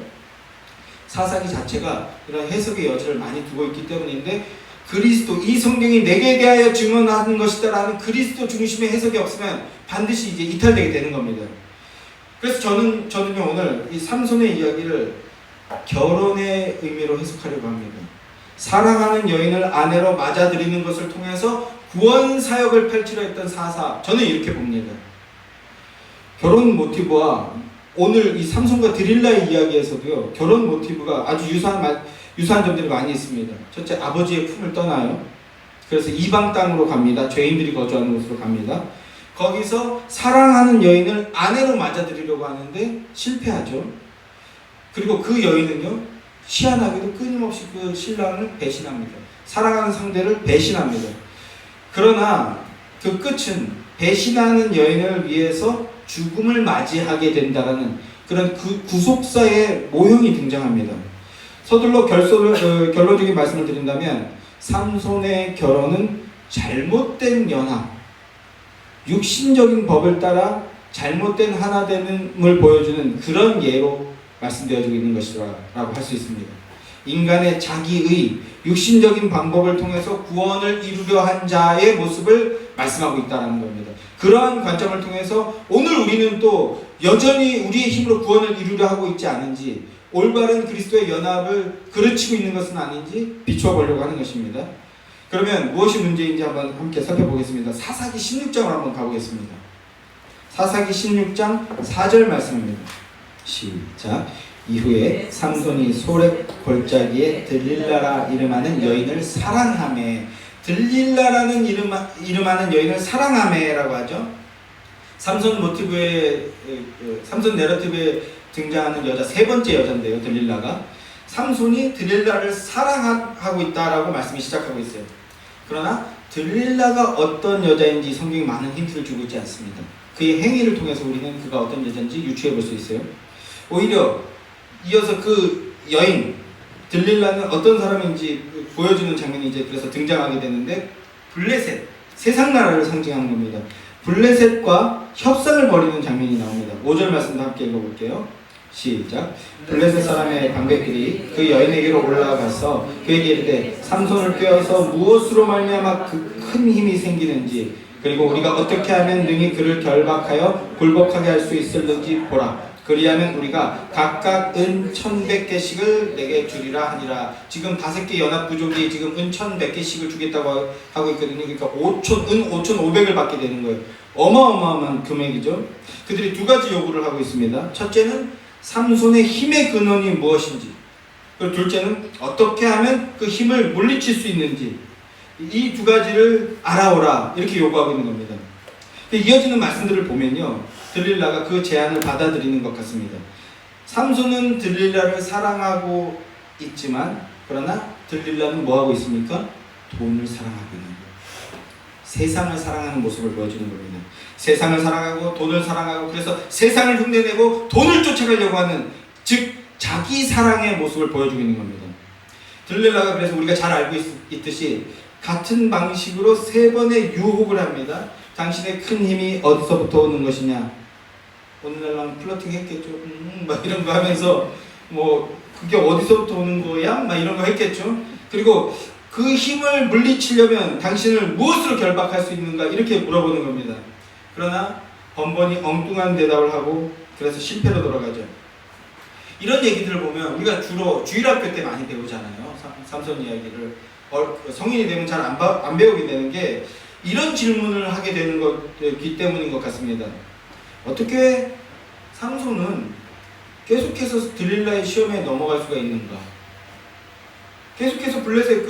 사사기 자체가 이런 해석의 여지를 많이 두고 있기 때문인데, 그리스도, 이 성경이 내게 대하여 증언하는 것이다 라는 그리스도 중심의 해석이 없으면 반드시 이제 이탈되게 되는 겁니다. 그래서 저는요, 오늘 이 삼손의 이야기를 결혼의 의미로 해석하려고 합니다. 사랑하는 여인을 아내로 맞아들이는 것을 통해서 구원 사역을 펼치려 했던 사사, 저는 이렇게 봅니다. 결혼 모티브와 오늘 이 삼손과 드릴라의 이야기에서도요, 결혼 모티브가 아주 유사한 점들이 많이 있습니다. 첫째, 아버지의 품을 떠나요. 그래서 이방 땅으로 갑니다. 죄인들이 거주하는 곳으로 갑니다. 거기서 사랑하는 여인을 아내로 맞아들이려고 하는데 실패하죠. 그리고 그 여인은요, 희한하게도 끊임없이 그 신랑을 배신합니다. 사랑하는 상대를 배신합니다. 그러나 그 끝은 배신하는 여인을 위해서 죽음을 맞이하게 된다라는 그런 그 구속사의 모형이 등장합니다. 서둘러 결론적인 말씀을 드린다면 삼손의 결혼은 잘못된 연합, 육신적인 법을 따라 잘못된 하나됨을 보여주는 그런 예로 말씀되어지고 있는 것이라고 할 수 있습니다. 인간의 자기의 육신적인 방법을 통해서 구원을 이루려 한 자의 모습을 말씀하고 있다는 겁니다. 그러한 관점을 통해서 오늘 우리는 또 여전히 우리의 힘으로 구원을 이루려 하고 있지 않은지, 올바른 그리스도의 연합을 그르치고 있는 것은 아닌지 비추어 보려고 하는 것입니다. 그러면 무엇이 문제인지 한번 함께 살펴보겠습니다. 사사기 16장으로 한번 가보겠습니다. 사사기 16장 4절 말씀입니다. 시작. 이후에 삼손이 소렙 골짜기에 들릴라라 이름하는 여인을 사랑하매, 들릴라라는 이름하는 여인을 사랑하매라고 하죠. 삼손 모티브에, 삼손 내러티브에 등장하는 여자 세 번째 여자인데요, 들릴라가. 삼손이 들릴라를 사랑하고 있다라고 말씀이 시작하고 있어요. 그러나 들릴라가 어떤 여자인지 성경이 많은 힌트를 주고 있지 않습니다. 그의 행위를 통해서 우리는 그가 어떤 여자인지 유추해 볼 수 있어요. 오히려 이어서 그 여인 들릴라는 어떤 사람인지 보여주는 장면이 이제 그래서 등장하게 되는데, 블레셋, 세상 나라를 상징하는 겁니다. 블레셋과 협상을 벌이는 장면이 나옵니다. 5절 말씀도 함께 읽어볼게요. 시작. 블레셋 사람의 방백들이 그 여인에게로 올라가서 그에게 이르되 삼손을 꿰어서 무엇으로 말미암아 그 큰 힘이 생기는지, 그리고 우리가 어떻게 하면 능히 그를 결박하여 굴복하게 할 수 있을는지 보라. 그리하면 우리가 각각 은 1,100개씩을 내게 주리라 하니라. 지금 5개 연합 부족이 지금 은 1,100개씩을 주겠다고 하고 있거든요. 그러니까 은 5,500을 받게 되는 거예요. 어마어마한 금액이죠. 그들이 두 가지 요구를 하고 있습니다. 첫째는 삼손의 힘의 근원이 무엇인지, 그리고 둘째는 어떻게 하면 그 힘을 물리칠 수 있는지, 이 두 가지를 알아오라, 이렇게 요구하고 있는 겁니다. 이어지는 말씀들을 보면요, 들릴라가 그 제안을 받아들이는 것 같습니다. 삼손은 들릴라를 사랑하고 있지만, 그러나 들릴라는 뭐하고 있습니까? 돈을 사랑하고 있는 거예요. 세상을 사랑하는 모습을 보여주는 겁니다. 세상을 사랑하고 돈을 사랑하고, 그래서 세상을 흉내내고 돈을 쫓아가려고 하는, 즉 자기 사랑의 모습을 보여주고 있는 겁니다. 들릴라가 그래서 우리가 잘 알고 있듯이 같은 방식으로 3번의 유혹을 합니다. 당신의 큰 힘이 어디서부터 오는 것이냐? 오늘날랑 플러팅 했겠죠. 막 이런 거 하면서 뭐 그게 어디서부터 오는 거야? 막 이런 거 했겠죠. 그리고 그 힘을 물리치려면 당신을 무엇으로 결박할 수 있는가? 이렇게 물어보는 겁니다. 그러나 번번이 엉뚱한 대답을 하고 그래서 실패로 돌아가죠. 이런 얘기들을 보면 우리가 주로 주일학교 때 많이 배우잖아요. 삼손 이야기를. 성인이 되면 잘 안 배우게 되는 게 이런 질문을 하게 되는 것이기 때문인 것 같습니다. 어떻게 삼손은 계속해서 들릴라의 시험에 넘어갈 수가 있는가? 계속해서 블레셋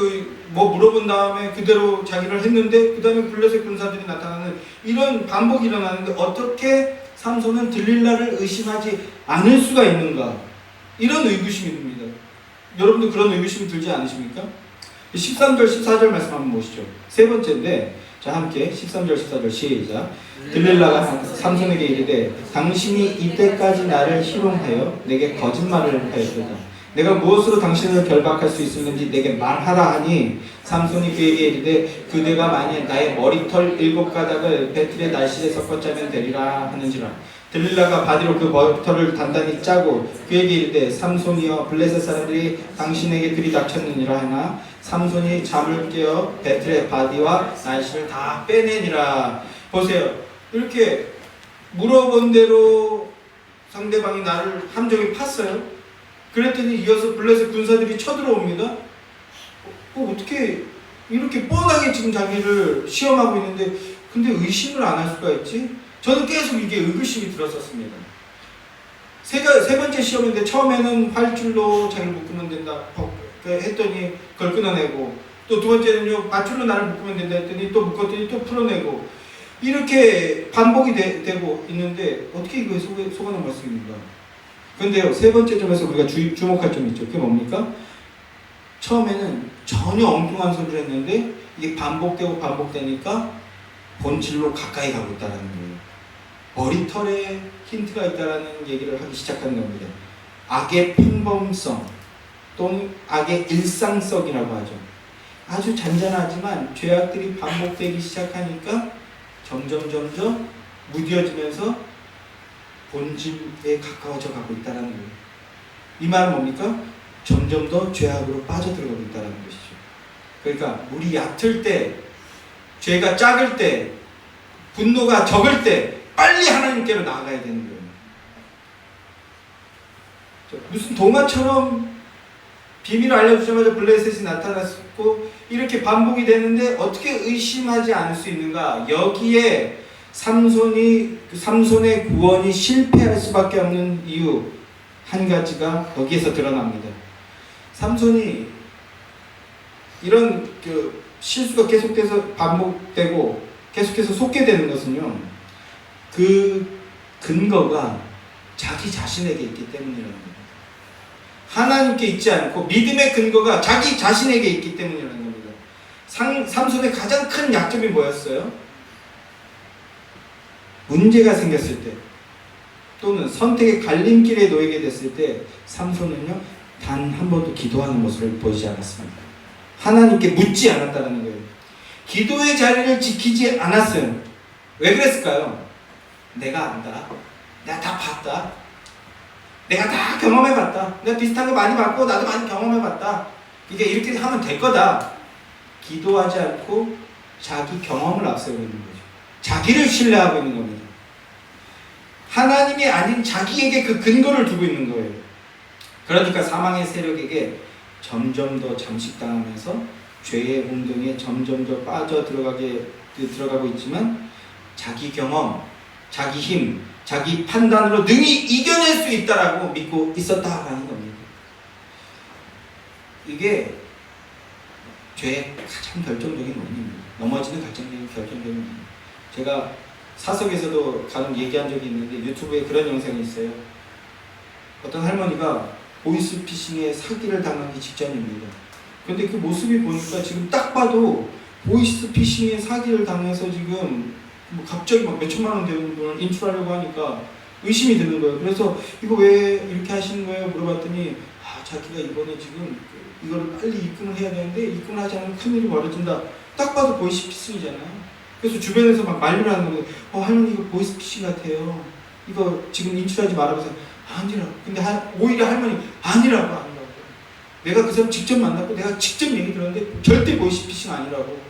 뭐 물어본 다음에 그대로 자기를 했는데 그 다음에 블레셋 군사들이 나타나는 이런 반복이 일어나는데 어떻게 삼손은 들릴라를 의심하지 않을 수가 있는가? 이런 의구심이 듭니다. 여러분도 그런 의구심이 들지 않으십니까? 13절 14절 말씀 한번 보시죠. 세 번째인데, 자 함께 13절 14절 시작. 들릴라가 삼손에게 이르되 당신이 이때까지 나를 희롱하여 내게 거짓말을 하였도다. 내가 무엇으로 당신을 결박할 수 있었는지 내게 말하라 하니, 삼손이 그에게 이르되 그대가 만일 나의 머리털 7가닥을 배틀의 날실에 섞어 짜면 되리라 하는지라. 들릴라가 바디로 그 머리털을 단단히 짜고 그에게 이르되 삼손이여 블레셋 사람들이 당신에게 들이닥쳤느니라 하나, 삼손이 잠을 깨어 배틀의 바디와 날실을 다 빼내니라. 보세요. 이렇게 물어본 대로 상대방이 나를 함정에 팠어요. 그랬더니 이어서 블레셋 군사들이 쳐들어옵니다. 어떻게 이렇게 뻔하게 지금 자기를 시험하고 있는데 근데 의심을 안 할 수가 있지? 저는 계속 이게 의구심이 들었었습니다. 세 번째 시험인데 처음에는 활줄로 자기를 묶으면 된다 했더니 그걸 끊어내고, 또 두 번째는요 밧줄로 나를 묶으면 된다 했더니 또 묶었더니 또 풀어내고, 이렇게 반복이 되고 있는데 어떻게 이거에 속아는 말씀입니까? 그런데요, 세 번째 점에서 우리가 주목할 점이 있죠. 그게 뭡니까? 처음에는 전혀 엉뚱한 소리를 했는데 이게 반복되고 반복되니까 본질로 가까이 가고 있다는 거예요. 머리털에 힌트가 있다는 얘기를 하기 시작하는 겁니다. 악의 평범성 또는 악의 일상성이라고 하죠. 아주 잔잔하지만 죄악들이 반복되기 시작하니까 점점 무뎌지면서 본질에 가까워져 가고 있다는 거예요. 이 말은 뭡니까? 점점 더 죄악으로 빠져들어가고 있다는 것이죠. 그러니까 물이 얕을 때, 죄가 작을 때, 분노가 적을 때 빨리 하나님께로 나아가야 되는 거예요. 무슨 동화처럼 비밀을 알려주자마자 블레셋이 나타났고 이렇게 반복이 되는데 어떻게 의심하지 않을 수 있는가? 여기에 삼손의 구원이 실패할 수밖에 없는 이유 한 가지가 여기에서 드러납니다. 삼손이 이런 실수가 계속돼서 반복되고 계속해서 속게 되는 것은요, 그 근거가 자기 자신에게 있기 때문이라는 겁니다. 하나님께 있지 않고 믿음의 근거가 자기 자신에게 있기 때문이라는 겁니다. 삼손의 가장 큰 약점이 뭐였어요? 문제가 생겼을 때 또는 선택의 갈림길에 놓이게 됐을 때 삼손은요, 단 한 번도 기도하는 모습을 보이지 않았습니다. 하나님께 묻지 않았다는 거예요. 기도의 자리를 지키지 않았어요. 왜 그랬을까요? 내가 안다. 내가 다 봤다. 내가 다 경험해봤다. 내가 비슷한 거 많이 봤고 나도 많이 경험해봤다. 이게 이렇게 하면 될 거다. 기도하지 않고 자기 경험을 앞세우고 있는 거죠. 자기를 신뢰하고 있는 겁니다. 하나님이 아닌 자기에게 그 근거를 두고 있는 거예요. 그러니까 사망의 세력에게 점점 더 잠식당하면서 죄의 운동에 점점 더 들어가고 있지만 자기 경험, 자기 힘, 자기 판단으로 능히 이겨낼 수 있다라고 믿고 있었다라는 겁니다. 이게 죄의 가장 결정적인 원인입니다. 넘어지는 결정적인 원인. 제가 사석에서도 간혹 얘기한 적이 있는데 유튜브에 그런 영상이 있어요. 어떤 할머니가 보이스피싱에 사기를 당하기 직전입니다. 근데 그 모습이 보니까 지금 딱 봐도 보이스피싱에 사기를 당해서 지금 뭐 갑자기 막 몇천만 원 되는 돈을 인출하려고 하니까 의심이 드는 거예요. 그래서 이거 왜 이렇게 하시는 거예요? 물어봤더니 자기가 이번에 지금 이거를 빨리 입금을 해야 되는데 입금을 하지 않으면 큰일이 벌어진다. 딱 봐도 보이스피싱이잖아요. 그래서 주변에서 막 만류를 하는 거예요. 할머니 이거 보이스피싱 같아요. 이거 지금 인출하지 말아보세요. 아니라고. 근데 오히려 할머니 아니라고. 내가 그 사람 직접 만났고 내가 직접 얘기 들었는데 절대 보이스피싱 아니라고.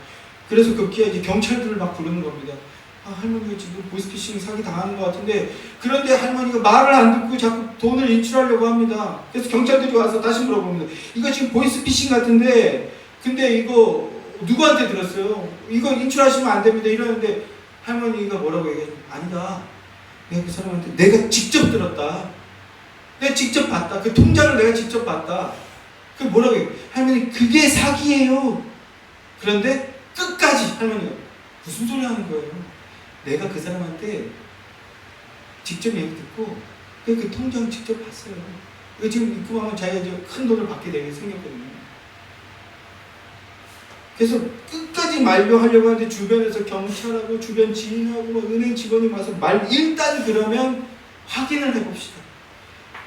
그래서 급기야 이제 경찰들을 막 부르는 겁니다. 할머니가 지금 보이스피싱 사기 당하는 것 같은데, 그런데 할머니가 말을 안 듣고 자꾸 돈을 인출하려고 합니다. 그래서 경찰들이 와서 다시 물어봅니다. 이거 지금 보이스피싱 같은데 근데 이거 누구한테 들었어요? 이거 인출하시면 안 됩니다. 이러는데 할머니가 뭐라고 얘기하죠? 아니다. 내가 그 사람한테 내가 직접 들었다. 내가 직접 봤다. 그 통장을 내가 직접 봤다. 그 뭐라고 해요? 할머니 그게 사기예요. 그런데 끝까지 할머니가 무슨 소리 하는 거예요? 내가 그 사람한테 직접 얘기 듣고 그 통장 직접 봤어요. 지금 입금하면 자기가 큰 돈을 받게 되게 생겼거든요. 그래서 끝까지 만류하려고 하는데 주변에서 경찰하고 주변 지인하고 은행 직원이 와서 일단 그러면 확인을 해봅시다.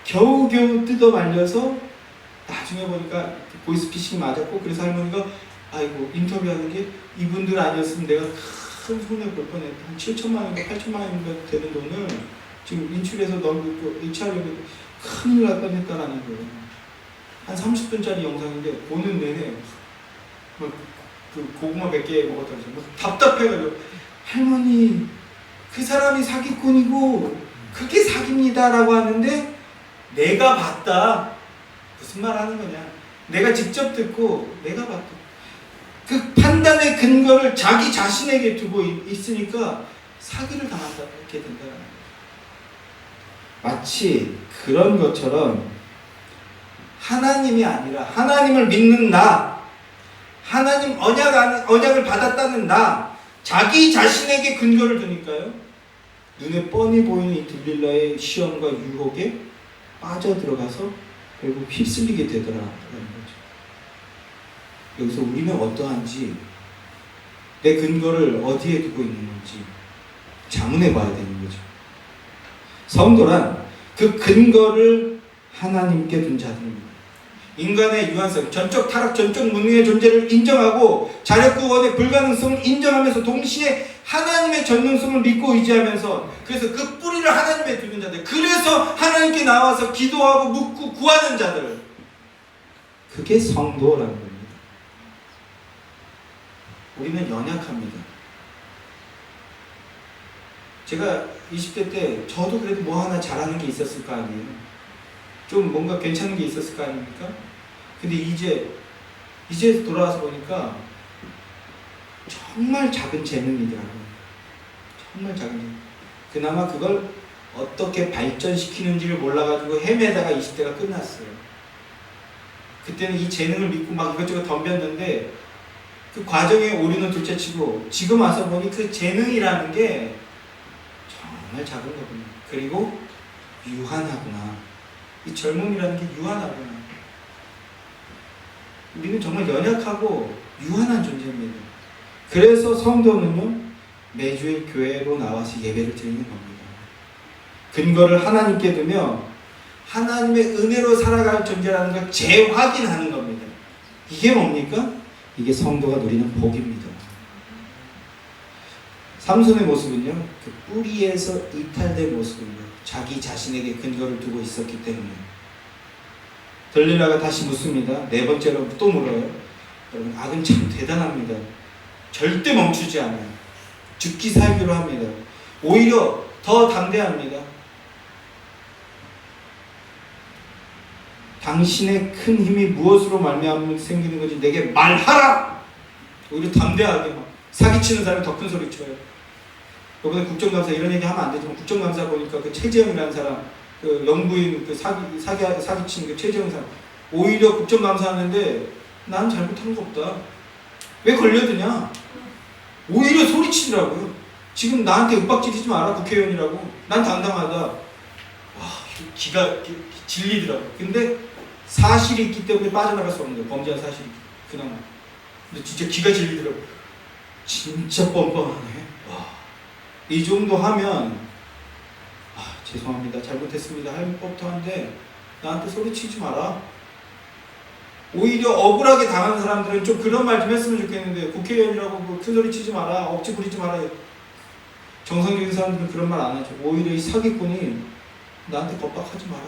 겨우겨우 뜯어 말려서 나중에 보니까 보이스피싱 맞았고, 그래서 할머니가 아이고 인터뷰하는 게 이분들 아니었으면 내가 큰 손해 볼 뻔했다. 한 7천만 원인가 8천만 원인가 되는 돈을 지금 인출해서 넣고 이체하려고 큰일 날 뻔했다라는 거예요. 한 30분짜리 영상인데 보는 내내 그 고구마 몇 개 먹었다고 답답해가지고, 할머니 그 사람이 사기꾼이고 그게 사기입니다 라고 하는데 내가 봤다. 무슨 말 하는 거냐? 내가 직접 듣고 내가 봤다. 그 판단의 근거를 자기 자신에게 두고 있으니까 사기를 당한다 이렇게 된다는 거예요. 마치 그런 것처럼 하나님이 아니라 하나님을 믿는 나, 하나님 언약을 받았다는 나, 자기 자신에게 근거를 두니까요, 눈에 뻔히 보이는 이 들릴라의 시험과 유혹에 빠져들어가서 결국 휩쓸리게 되더라라는 거죠. 여기서 우리는 어떠한지 내 근거를 어디에 두고 있는 건지 자문해 봐야 되는 거죠. 성도란 그 근거를 하나님께 둔 자들입니다. 인간의 유한성, 전적 타락, 전적 무능의 존재를 인정하고 자력 구원의 불가능성을 인정하면서 동시에 하나님의 전능성을 믿고 의지하면서, 그래서 그 뿌리를 하나님에 두는 자들, 그래서 하나님께 나와서 기도하고 묻고 구하는 자들, 그게 성도라는 겁니다. 우리는 연약합니다. 제가 20대 때 저도 그래도 뭐 하나 잘하는 게 있었을 거 아니에요. 좀 뭔가 괜찮은 게 있었을 거 아닙니까? 근데 이제 돌아와서 보니까 정말 작은 재능이더라고요. 정말 작은 재능. 그나마 그걸 어떻게 발전시키는지를 몰라가지고 헤매다가 20대가 끝났어요. 그때는 이 재능을 믿고 막 이것저것 덤볐는데 그 과정에 오류는 둘째치고 지금 와서 보니 그 재능이라는 게 정말 작은 거구나. 그리고 유한하구나. 이 젊음이라는 게 유한하구나. 우리는 정말 연약하고 유한한 존재입니다. 그래서 성도는요, 매주일 교회로 나와서 예배를 드리는 겁니다. 근거를 하나님께 두며 하나님의 은혜로 살아갈 존재라는 걸 재확인하는 겁니다. 이게 뭡니까? 이게 성도가 누리는 복입니다. 삼손의 모습은요, 그 뿌리에서 이탈된 모습입니다. 자기 자신에게 근거를 두고 있었기 때문에. 들릴라가 다시 묻습니다. 네 번째로 또 물어요. 여러분, 악은 참 대단합니다. 절대 멈추지 않아요. 죽기 살기로 합니다. 오히려 더 담대합니다. 당신의 큰 힘이 무엇으로 말미암아 생기는 건지 내게 말하라! 오히려 담대하게 막 사기치는 사람이 더 큰 소리 쳐요. 이번에 국정감사 이런 얘기 하면 안 되지만, 국정감사 보니까 그 최재형이라는 사람, 그 영부인 그 사기친 그 최재형 사람, 오히려 국정감사 하는데 난 잘못한 거 없다. 왜 걸려드냐? 오히려 소리치더라고요. 지금 나한테 윽박지르지 마라, 국회의원이라고. 난 당당하다. 와, 기가 질리더라고요. 근데 사실이 있기 때문에 빠져나갈 수 없는 거예요. 범죄한 사실이 그나마. 근데 진짜 기가 질리더라고요. 진짜 뻔뻔하네. 와, 이 정도 하면 죄송합니다, 잘못했습니다 할 법도 한데 나한테 소리치지 마라. 오히려 억울하게 당한 사람들은 좀 그런 말 좀 했으면 좋겠는데, 국회의원이라고 큰 소리 치지 마라, 억지 부리지 마라. 정상적인 사람들은 그런 말 안 하죠. 오히려 이 사기꾼이 나한테 겁박하지 마라,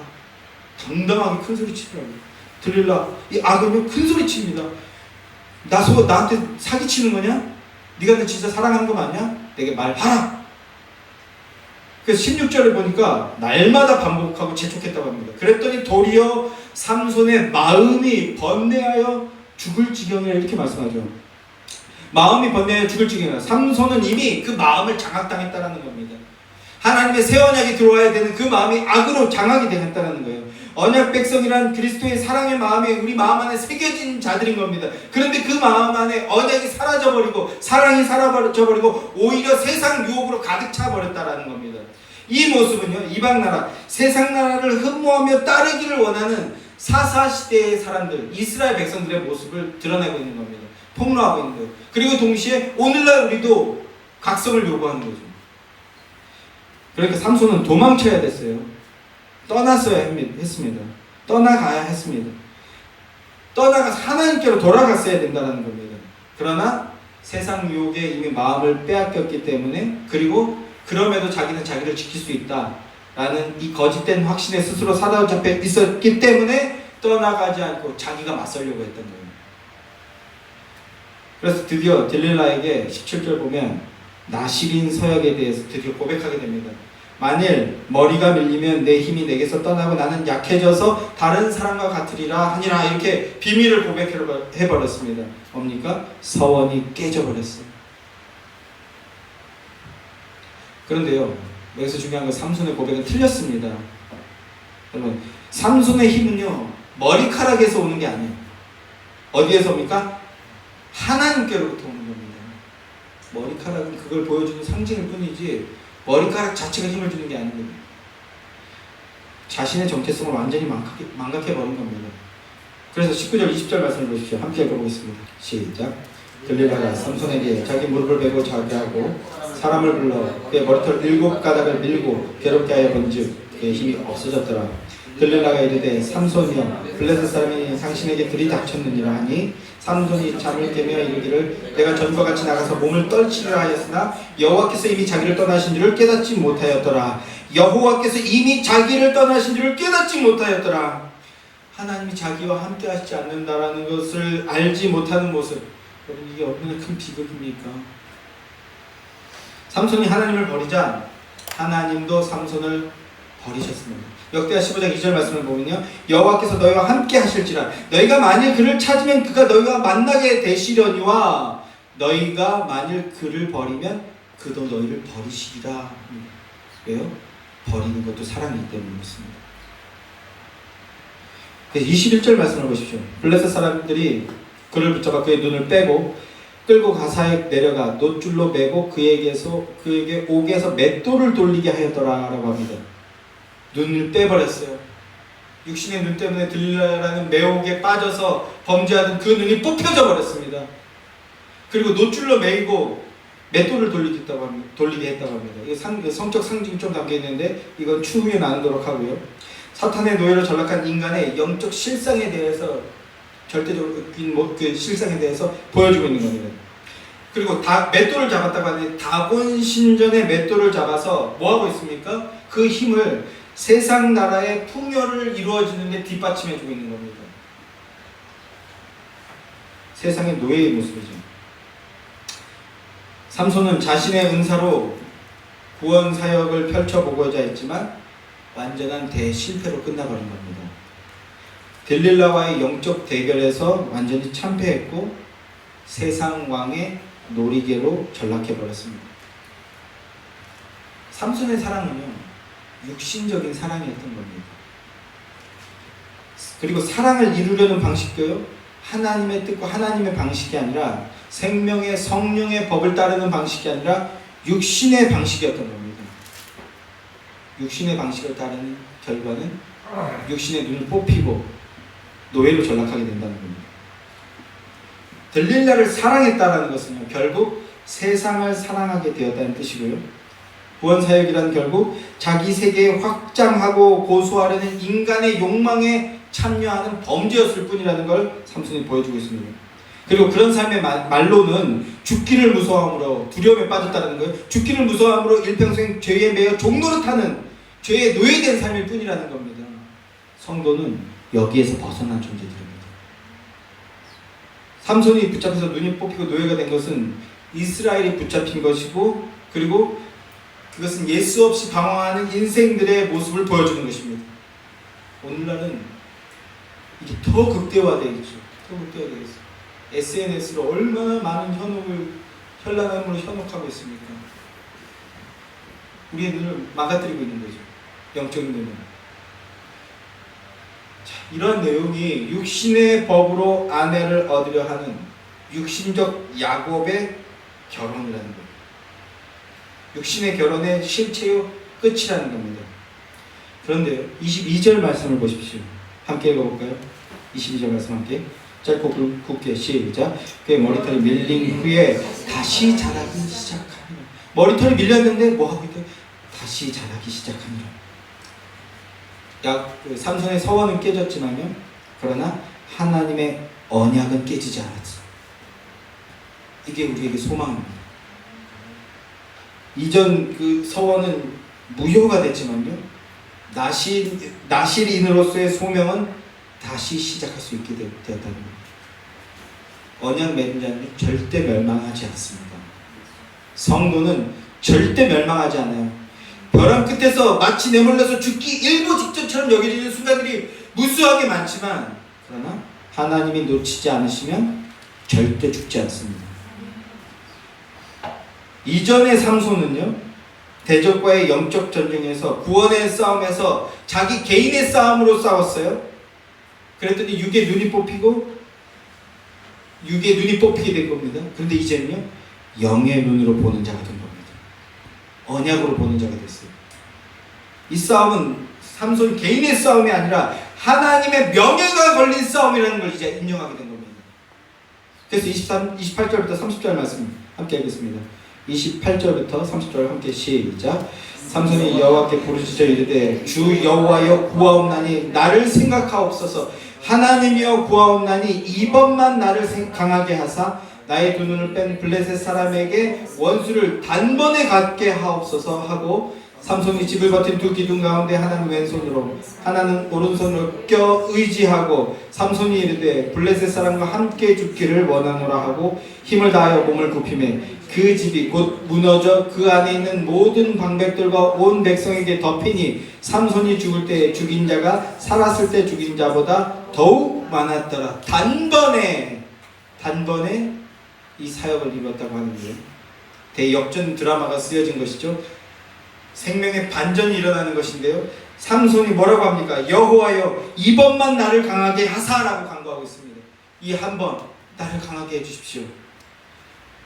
당당하게 큰 소리 치더라고요. 들릴라, 이 악은요 큰 소리 칩니다. 나한테 사기치는 거냐? 네가 나 진짜 사랑하는 거 맞냐? 내게 말하라. 그래서 16절을 보니까 날마다 반복하고 재촉했다고 합니다. 그랬더니 도리어 삼손의 마음이 번뇌하여 죽을 지경이라 이렇게 말씀하죠. 마음이 번뇌하여 죽을 지경이라. 삼손은 이미 그 마음을 장악당했다는 겁니다. 하나님의 새 언약이 들어와야 되는 그 마음이 악으로 장악이 되었다는 거예요. 언약 백성이란 그리스도의 사랑의 마음이 우리 마음 안에 새겨진 자들인 겁니다. 그런데 그 마음 안에 언약이 사라져버리고 사랑이 사라져버리고 오히려 세상 유혹으로 가득 차버렸다는 겁니다. 이 모습은요, 이방나라, 세상 나라를 흠모하며 따르기를 원하는 사사시대의 사람들, 이스라엘 백성들의 모습을 드러내고 있는 겁니다. 폭로하고 있는 거예요. 그리고 동시에 오늘날 우리도 각성을 요구하는 거죠. 그러니까 삼손은 도망쳐야 됐어요. 떠났어야 했습니다. 떠나가야 했습니다. 떠나가서 하나님께로 돌아갔어야 된다는 겁니다. 그러나 세상 유혹에 이미 마음을 빼앗겼기 때문에, 그리고 그럼에도 자기는 자기를 지킬 수 있다라는 이 거짓된 확신에 스스로 사로잡혀 있었기 때문에 떠나가지 않고 자기가 맞서려고 했던 거예요. 그래서 드디어 들릴라에게 17절 보면 나실인 서약에 대해서 드디어 고백하게 됩니다. 만일 머리가 밀리면 내 힘이 내게서 떠나고 나는 약해져서 다른 사람과 같으리라 하니라, 이렇게 비밀을 고백해버렸습니다. 뭡니까? 서원이 깨져버렸어요. 그런데요, 여기서 중요한 건 삼손의 고백은 틀렸습니다. 여러분, 삼손의 힘은요 머리카락에서 오는 게 아니에요. 어디에서 옵니까? 하나님께로부터 오는 겁니다. 머리카락은 그걸 보여주는 상징일 뿐이지 머리카락 자체가 힘을 주는 게 아닙니다. 자신의 정체성을 완전히 망각해버린 겁니다. 그래서 19절 20절 말씀을 보십시오. 함께 읽어보겠습니다. 시작. 들릴라가 삼손에게 자기 무릎을 베고 자게 하고 사람을 불러 그의 머리털 7가닥을 밀고 괴롭게 하여 본즉 그의 힘이 없어졌더라. 들릴라가 이르되 삼손이여 블레셋 사람이 당신에게 들이닥쳤느니라 하니 삼손이 잠을 깨며 이르기를 내가 전과 같이 나가서 몸을 떨치려 하였으나 여호와께서 이미 자기를 떠나신 줄을 깨닫지 못하였더라. 여호와께서 이미 자기를 떠나신 줄을 깨닫지 못하였더라. 하나님이 자기와 함께 하시지 않는다라는 것을 알지 못하는 모습, 여러분 이게 얼마나 큰 비극입니까? 삼손이 하나님을 버리자 하나님도 삼손을 버리셨습니다. 역대하 15장 2절 말씀을 보면요, 여호와께서 너희와 함께 하실지라 너희가 만일 그를 찾으면 그가 너희와 만나게 되시려니와 너희가 만일 그를 버리면 그도 너희를 버리시리라. 왜요? 버리는 것도 사랑이기 때문에 그렇습니다. 21절 말씀을 보십시오. 블레셋 사람들이 그를 붙잡아 그의 눈을 빼고 끌고 가사에 내려가 놋줄로 매고 그에게 옥에서 맷돌을 돌리게 하였더라라고 합니다. 눈을 빼버렸어요. 육신의 눈 때문에 들릴라라는 매혹에 빠져서 범죄하던 그 눈이 뽑혀져 버렸습니다. 그리고 놋줄로 매이고 맷돌을 돌리게 했다고 합니다. 이게 성적 상징이 좀 담겨 있는데 이건 추후에 나누도록 하고요. 사탄의 노예로 전락한 인간의 영적 실상에 대해서 절대적으로 그 실상에 대해서 보여주고 있는 겁니다. 그리고 맷돌을 잡았다고 하는데 다곤 신전의 맷돌을 잡아서 뭐 하고 있습니까? 그 힘을 세상 나라의 풍요를 이루어지는 데 뒷받침해주고 있는 겁니다. 세상의 노예의 모습이죠. 삼손은 자신의 은사로 구원 사역을 펼쳐보고자 했지만 완전한 대실패로 끝나버린 겁니다. 들릴라와의 영적 대결에서 완전히 참패했고 세상 왕의 놀이개로 전락해버렸습니다. 삼손의 사랑은요, 육신적인 사랑이었던 겁니다. 그리고 사랑을 이루려는 방식도요, 하나님의 뜻과 하나님의 방식이 아니라 생명의 성령의 법을 따르는 방식이 아니라 육신의 방식이었던 겁니다. 육신의 방식을 따르는 결과는 육신의 눈을 뽑히고 노예로 전락하게 된다는 겁니다. 들릴라를 사랑했다라는 것은요, 결국 세상을 사랑하게 되었다는 뜻이고요. 구원사역이란 결국 자기 세계에 확장하고 고수하려는 인간의 욕망에 참여하는 범죄였을 뿐이라는 걸 삼손이 보여주고 있습니다. 그리고 그런 삶의 말로는 죽기를 무서워함으로 두려움에 빠졌다는 거예요. 죽기를 무서워함으로 일평생 죄에 매여 종노릇하는 죄에 노예된 삶일 뿐이라는 겁니다. 성도는 여기에서 벗어난 존재들입니다. 삼손이 붙잡혀서 눈이 뽑히고 노예가 된 것은 이스라엘이 붙잡힌 것이고, 그리고 그것은 예수 없이 방황하는 인생들의 모습을 보여주는 것입니다. 오늘날은 이게 더 극대화되겠죠. 더 극대화되겠어요. SNS로 얼마나 많은 현란함으로 현혹하고 있습니까? 우리의 눈을 망가뜨리고 있는 거죠. 영적인 눈을. 자, 이런 내용이 육신의 법으로 아내를 얻으려 하는 육신적 야곱의 결혼이라는 거예요. 육신의 결혼의 실체의 끝이라는 겁니다. 그런데요, 22절 말씀을 보십시오. 함께 읽어볼까요? 22절 말씀 함께. 짧고 굵게 시작. 그의 머리털이 밀린 후에 다시 자라기 시작하니라. 머리털이 밀렸는데 뭐하고 있대? 다시 자라기 시작하니라. 삼손의 서원은 깨졌지만요, 그러나 하나님의 언약은 깨지지 않았어. 이게 우리에게 소망입니다. 이전 그 서원은 무효가 됐지만요, 나실인으로서의 소명은 다시 시작할 수 있게 되었다는 겁니다. 언약 맺은 자는 절대 멸망하지 않습니다. 성도는 절대 멸망하지 않아요. 벼랑 끝에서 마치 내몰려서 죽기 일보 직전처럼 여겨지는 순간들이 무수하게 많지만, 그러나 하나님이 놓치지 않으시면 절대 죽지 않습니다. 이전의 삼손은요, 대적과의 영적 전쟁에서, 구원의 싸움에서 자기 개인의 싸움으로 싸웠어요. 그랬더니 육의 눈이 뽑히게 된 겁니다. 그런데 이제는요, 영의 눈으로 보는 자가 된 겁니다. 언약으로 보는 자가 됐어요. 이 싸움은 삼손 개인의 싸움이 아니라 하나님의 명예가 걸린 싸움이라는 걸 이제 인정하게 된 겁니다. 그래서 28절부터 30절 말씀 함께 하겠습니다. 28절부터 30절 함께 시작. 삼손이 여호와께 부르짖어 이르되 주 여호와여 구하옵나니 나를 생각하옵소서. 하나님이여 구하옵나니 이번만 나를 강하게 하사 나의 두 눈을 뺀 블레셋 사람에게 원수를 단번에 갖게 하옵소서 하고, 삼손이 집을 버틴 두 기둥 가운데 하나는 왼손으로 하나는 오른손으로 껴 의지하고, 삼손이 이르되 블레셋 사람과 함께 죽기를 원하노라 하고 힘을 다하여 몸을 굽히매 그 집이 곧 무너져 그 안에 있는 모든 방백들과 온 백성에게 덮이니 삼손이 죽을 때 죽인 자가 살았을 때 죽인 자보다 더욱 많았더라. 단번에 이 사역을 이뤘다고 하는데요. 대역전 드라마가 쓰여진 것이죠. 생명의 반전이 일어나는 것인데요. 삼손이 뭐라고 합니까? 여호와여 이번만 나를 강하게 하사라고 간구하고 있습니다. 이 한 번 나를 강하게 해주십시오.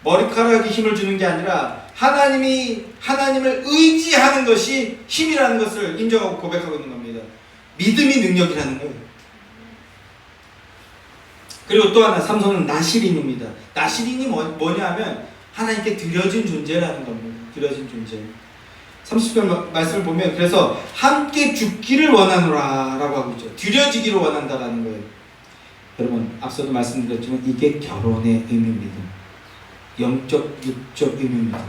머리카락이 힘을 주는 게 아니라 하나님을 의지하는 것이 힘이라는 것을 인정하고 고백하고 있는 겁니다. 믿음이 능력이라는 거예요. 그리고 또 하나, 삼손은 나시린입니다. 나시린이 뭐냐면 하나님께 드려진 존재라는 겁니다. 드려진 존재. 30절 말씀을 보면 그래서 함께 죽기를 원하노라 라고 하고 있죠. 드려지기를 원한다라는 거예요. 여러분, 앞서도 말씀드렸지만 이게 결혼의 의미입니다. 영적, 육적 의미입니다.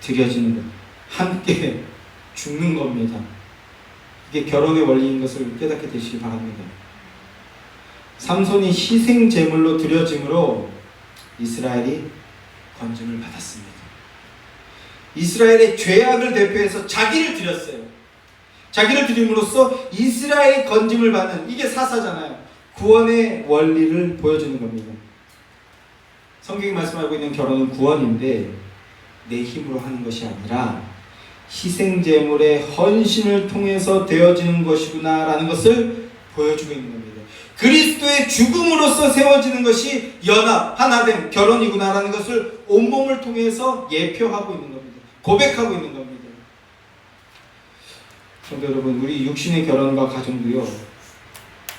드려지는 것, 함께 죽는 겁니다. 이게 결혼의 원리인 것을 깨닫게 되시기 바랍니다. 삼손이 희생 제물로 드려짐으로 이스라엘이 건짐을 받았습니다. 이스라엘의 죄악을 대표해서 자기를 드렸어요. 자기를 드림으로써 이스라엘의 건짐을 받는, 이게 사사잖아요. 구원의 원리를 보여주는 겁니다. 성경이 말씀하고 있는 결혼은 구원인데 내 힘으로 하는 것이 아니라 희생 제물의 헌신을 통해서 되어지는 것이구나 라는 것을 보여주고 있는 겁니다. 그리스도의 죽음으로써 세워지는 것이 연합, 하나됨, 결혼이구나 라는 것을 온몸을 통해서 예표하고 있는 겁니다. 고백하고 있는 겁니다. 성도 여러분, 우리 육신의 결혼과 가정도요,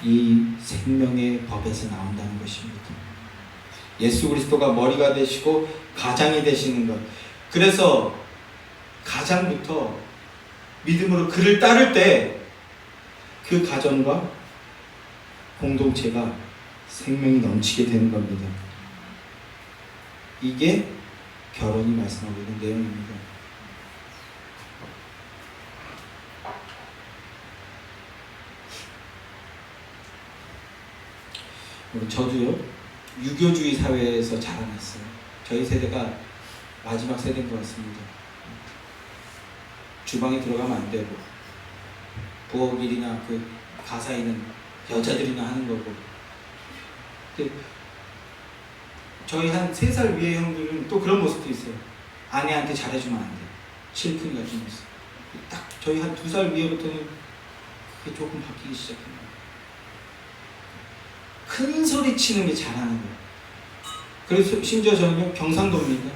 이 생명의 법에서 나온다는 것입니다. 예수 그리스도가 머리가 되시고 가장이 되시는 것. 그래서 가장부터 믿음으로 그를 따를 때 그 가정과 공동체가 생명이 넘치게 되는 겁니다. 이게 결혼이 말씀하고 있는 내용입니다. 저도요, 유교주의 사회에서 자라났어요. 저희 세대가 마지막 세대인 것 같습니다. 주방에 들어가면 안 되고, 부엌 일이나 그 가사일은 여자들이나 하는 거고. 근데 저희 한 3살 위의 형들은 또 그런 모습도 있어요. 아내한테 잘해주면 안 돼. 실픈 같은 모습. 딱 저희 한 2살 위에부터는 그게 조금 바뀌기 시작합니다. 큰 소리 치는 게 잘하는 거예요. 그래서 심지어 저는 경상도입니다.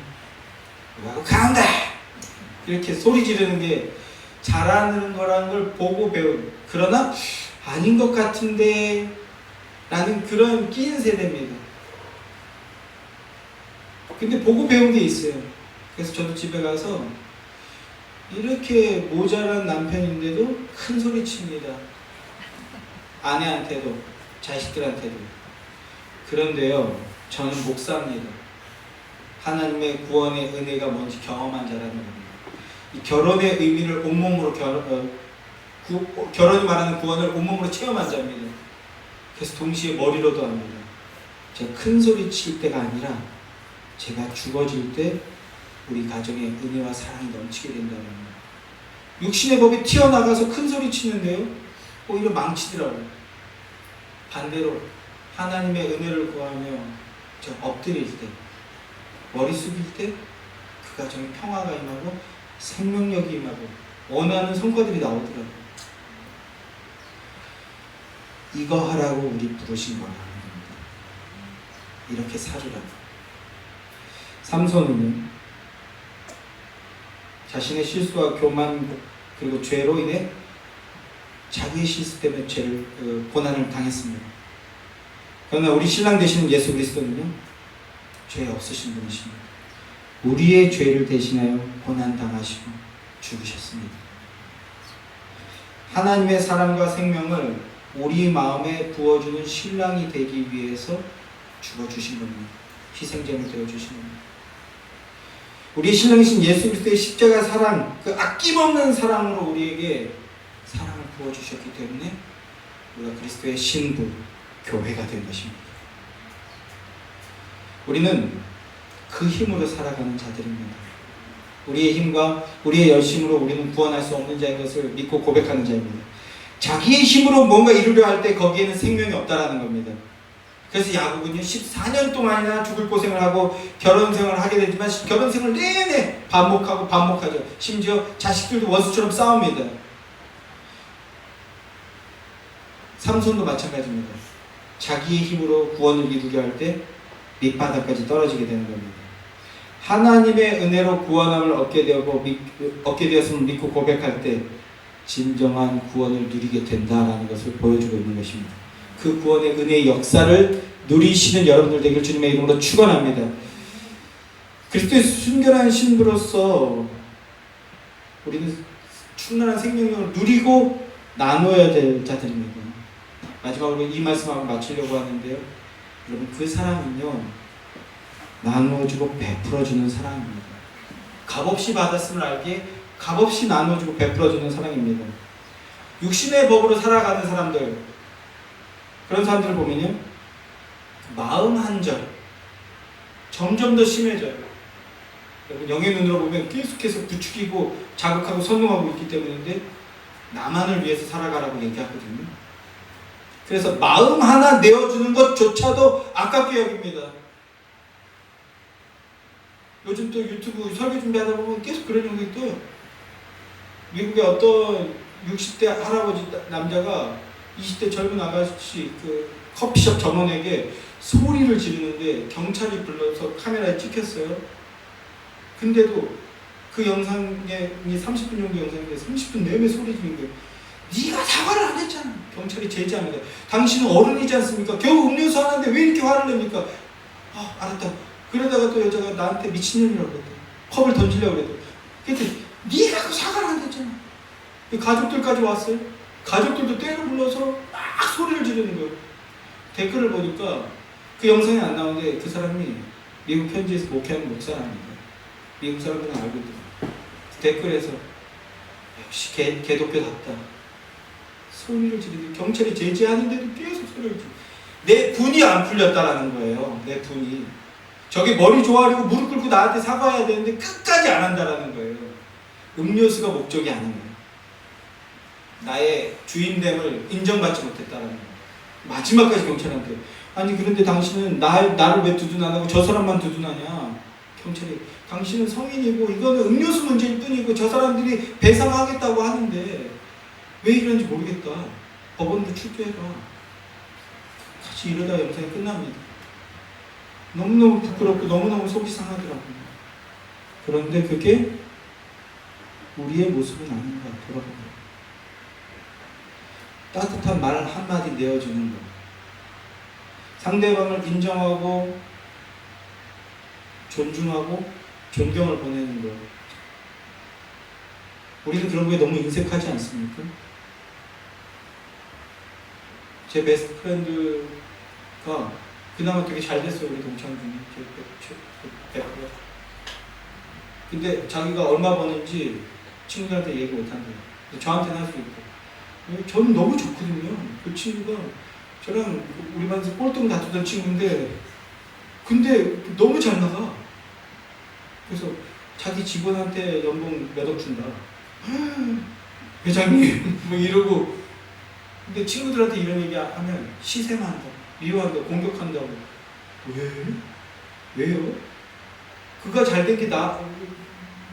강한다! 이렇게 소리 지르는 게 잘하는 거라는 걸 보고 배운, 그러나 아닌 것 같은데 라는 그런 끼인 세대입니다. 근데 보고 배운 게 있어요. 그래서 저도 집에 가서 이렇게 모자란 남편인데도 큰 소리 칩니다. 아내한테도 자식들한테도. 그런데요, 저는 목사입니다. 하나님의 구원의 은혜가 뭔지 경험한 자라는 겁니다. 이 결혼의 의미를 온몸으로 결혼이 말하는 구원을 온몸으로 체험한 자입니다. 그래서 동시에 머리로도 합니다. 제가 큰 소리 칠 때가 아니라 제가 죽어질 때 우리 가정에 은혜와 사랑이 넘치게 된다는 거예요. 육신의 법이 튀어나가서 큰 소리 치는데요, 오히려 망치더라고요. 반대로 하나님의 은혜를 구하며 저 엎드릴 때, 머리 숙일 때 그 가정에 평화가 임하고 생명력이 임하고 원하는 성과들이 나오더라고요. 이거 하라고 우리 부르신 거라는 겁니다. 이렇게 살으라고. 삼손은 자신의 실수와 교만 그리고 죄로 인해 자기의 실수 때문에 고난을 당했습니다. 그러나 우리 신랑 되시는 예수 그리스도는요, 죄 없으신 분이십니다. 우리의 죄를 대신하여 고난당하시고 죽으셨습니다. 하나님의 사랑과 생명을 우리 마음에 부어주는 신랑이 되기 위해서 죽어주신 겁니다. 희생제물 되어주신 겁니다. 우리 신랑이신 예수 그리스도의 십자가 사랑, 그 아낌없는 사랑으로 우리에게 사랑을 부어주셨기 때문에 우리가 그리스도의 신부, 교회가 된 것입니다. 우리는 그 힘으로 살아가는 자들입니다. 우리의 힘과 우리의 열심으로 우리는 구원할 수 없는 자인 것을 믿고 고백하는 자입니다. 자기의 힘으로 뭔가 이루려 할 때 거기에는 생명이 없다라는 겁니다. 그래서 야곱은요 14년 동안이나 죽을 고생을 하고 결혼 생활을 하게 되지만 결혼 생활 내내 반복하죠. 심지어 자식들도 원수처럼 싸웁니다. 삼손도 마찬가지입니다. 자기의 힘으로 구원을 이루려 할 때 밑바닥까지 떨어지게 되는 겁니다. 하나님의 은혜로 구원함을 얻게 되었음을 믿고 고백할 때 진정한 구원을 누리게 된다라는 것을 보여주고 있는 것입니다. 그 구원의 은혜의 역사를 누리시는 여러분들 되길 주님의 이름으로 축원합니다. 그리스도의 순결한 신부로서 우리는 충만한 생명력을 누리고 나누어야 될 자들입니다. 마지막으로 이 말씀하고 마치려고 하는데요. 여러분 그 사랑은요 나누어주고 베풀어주는 사랑입니다. 값없이 받았음을 알기에 값없이 나누어주고 베풀어주는 사랑입니다. 육신의 법으로 살아가는 사람들, 그런 사람들을 보면요 마음 한절 점점 더 심해져요. 여러분 영의 눈으로 보면 계속해서 부추기고 자극하고 선동하고 있기 때문인데 나만을 위해서 살아가라고 얘기하거든요. 그래서 마음 하나 내어주는 것조차도 아깝게 여깁니다. 요즘 또 유튜브 설교 준비하다 보면 계속 그런 영상이 떠요. 미국의 어떤 60대 할아버지 남자가 20대 젊은 아가씨 그 커피숍 점원에게 소리를 지르는데 경찰이 불러서 카메라에 찍혔어요. 근데도 그 영상이 30분 정도 영상인데 30분 내내 소리 지르는 거예요. 네가 사과를 안 했잖아. 경찰이 제지합니다. 당신은 어른이지 않습니까? 겨우 음료수 하는데 왜 이렇게 화를 냅니까? 알았다. 그러다가 또 여자가 나한테 미친년이라고 그랬대. 컵을 던지려고 그랬대. 그랬더니 네가 그 사과를 안 했잖아. 가족들까지 왔어요. 가족들도 때를 불러서 막 소리를 지르는 거예요. 댓글을 보니까 그 영상이 안 나오는데 그 사람이 미국 현지에서 목회하는 목사랍니다. 미국 사람들은 알고 있더라고요. 댓글에서 역시 개도표답다. 소리를 지르는데 경찰이 제지하는데도 계속 소리를 지르고 내 분이 안 풀렸다라는 거예요. 내 분이. 저기 머리 조아리고 무릎 꿇고 나한테 사과해야 되는데 끝까지 안 한다라는 거예요. 음료수가 목적이 아닌 거예요. 나의 주인됨을 인정받지 못했다라는 거예요. 마지막까지 경찰한테 아니 그런데 당신은 나를 왜 두둔 안 하고 저 사람만 두둔하냐. 경찰이 당신은 성인이고 이거는 음료수 문제일 뿐이고 저 사람들이 배상하겠다고 하는데 왜 이런지 모르겠다. 법원으로 출두해라. 같이 이러다 영상이 끝납니다. 너무너무 부끄럽고 너무너무 속이 상하더라고요. 그런데 그게 우리의 모습은 아닌가 돌아보고 따뜻한 말 한마디 내어주는 것, 상대방을 인정하고 존중하고 존경을 보내는 것. 우리는 그런 거에 너무 인색하지 않습니까? 제 베스트 프렌드가 그나마 되게 잘 됐어요. 우리 동창 중에 제 근데 자기가 얼마 버는지 친구들한테 얘기 못한대요. 저한테는 할 수 있고. 저는 너무 좋거든요. 그 친구가 저랑 우리 반에서 꼴등 다투던 친구인데 근데 너무 잘 나가. 그래서 자기 직원한테 연봉 몇 억 준다. 회장님 뭐 이러고. 근데 친구들한테 이런 얘기 하면 시샘한다, 미워한다, 공격한다고. 왜요? 그가 잘 된 게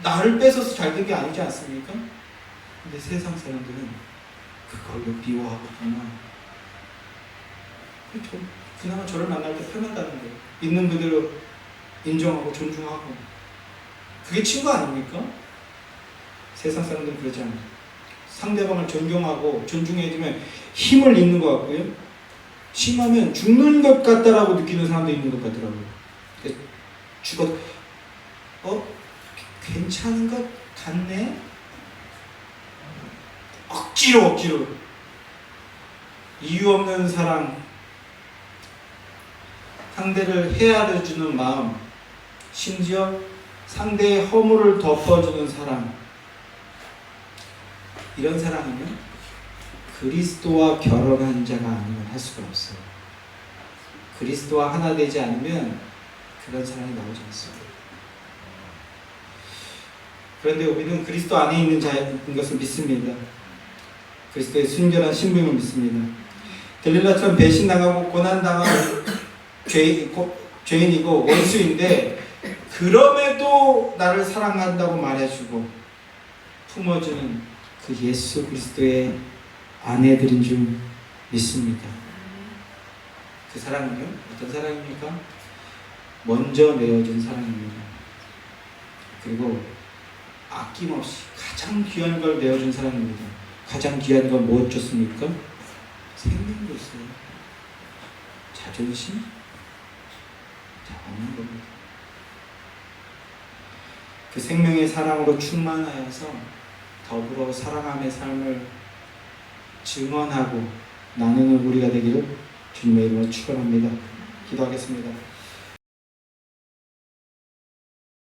나를 뺏어서 잘 된 게 아니지 않습니까? 근데 세상 사람들은 그걸로 미워하거든요. 그나마 저를 만날 때 편하다는 거예요. 있는 그대로 인정하고 존중하고. 그게 친구 아닙니까? 세상 사람들은 그러지 않아요. 상대방을 존경하고 존중해주면 힘을 잃는 것 같고요. 심하면 죽는 것 같다라고 느끼는 사람도 있는 것 같더라고요. 죽어 괜찮은 것 같네. 억지로 이유 없는 사랑, 상대를 헤아려주는 마음, 심지어 상대의 허물을 덮어주는 사랑, 이런 사랑은요 그리스도와 결혼한 자가 아니면 할 수가 없어요. 그리스도와 하나 되지 않으면 그런 사랑이 나오지 않습니다. 그런데 우리는 그리스도 안에 있는 자인 것을 믿습니다. 그리스도의 순결한 신분을 믿습니다. 들릴라처럼 배신당하고 고난당한 죄인이고 원수인데 그럼에도 나를 사랑한다고 말해주고 품어주는 그 예수 그리스도의 아내들인 줄 믿습니다. 그 사랑은요 어떤 사랑입니까? 먼저 내어준 사랑입니다. 그리고 아낌없이 가장 귀한 걸 내어준 사랑입니다. 가장 귀한 건 무엇 줬습니까? 생명 줬어요. 자존심? 없는 겁니다. 그 생명의 사랑으로 충만하여서 더불어 사랑함의 삶을 증언하고 나누는 우리가 되기를 주님의 이름으로 축원합니다. 기도하겠습니다.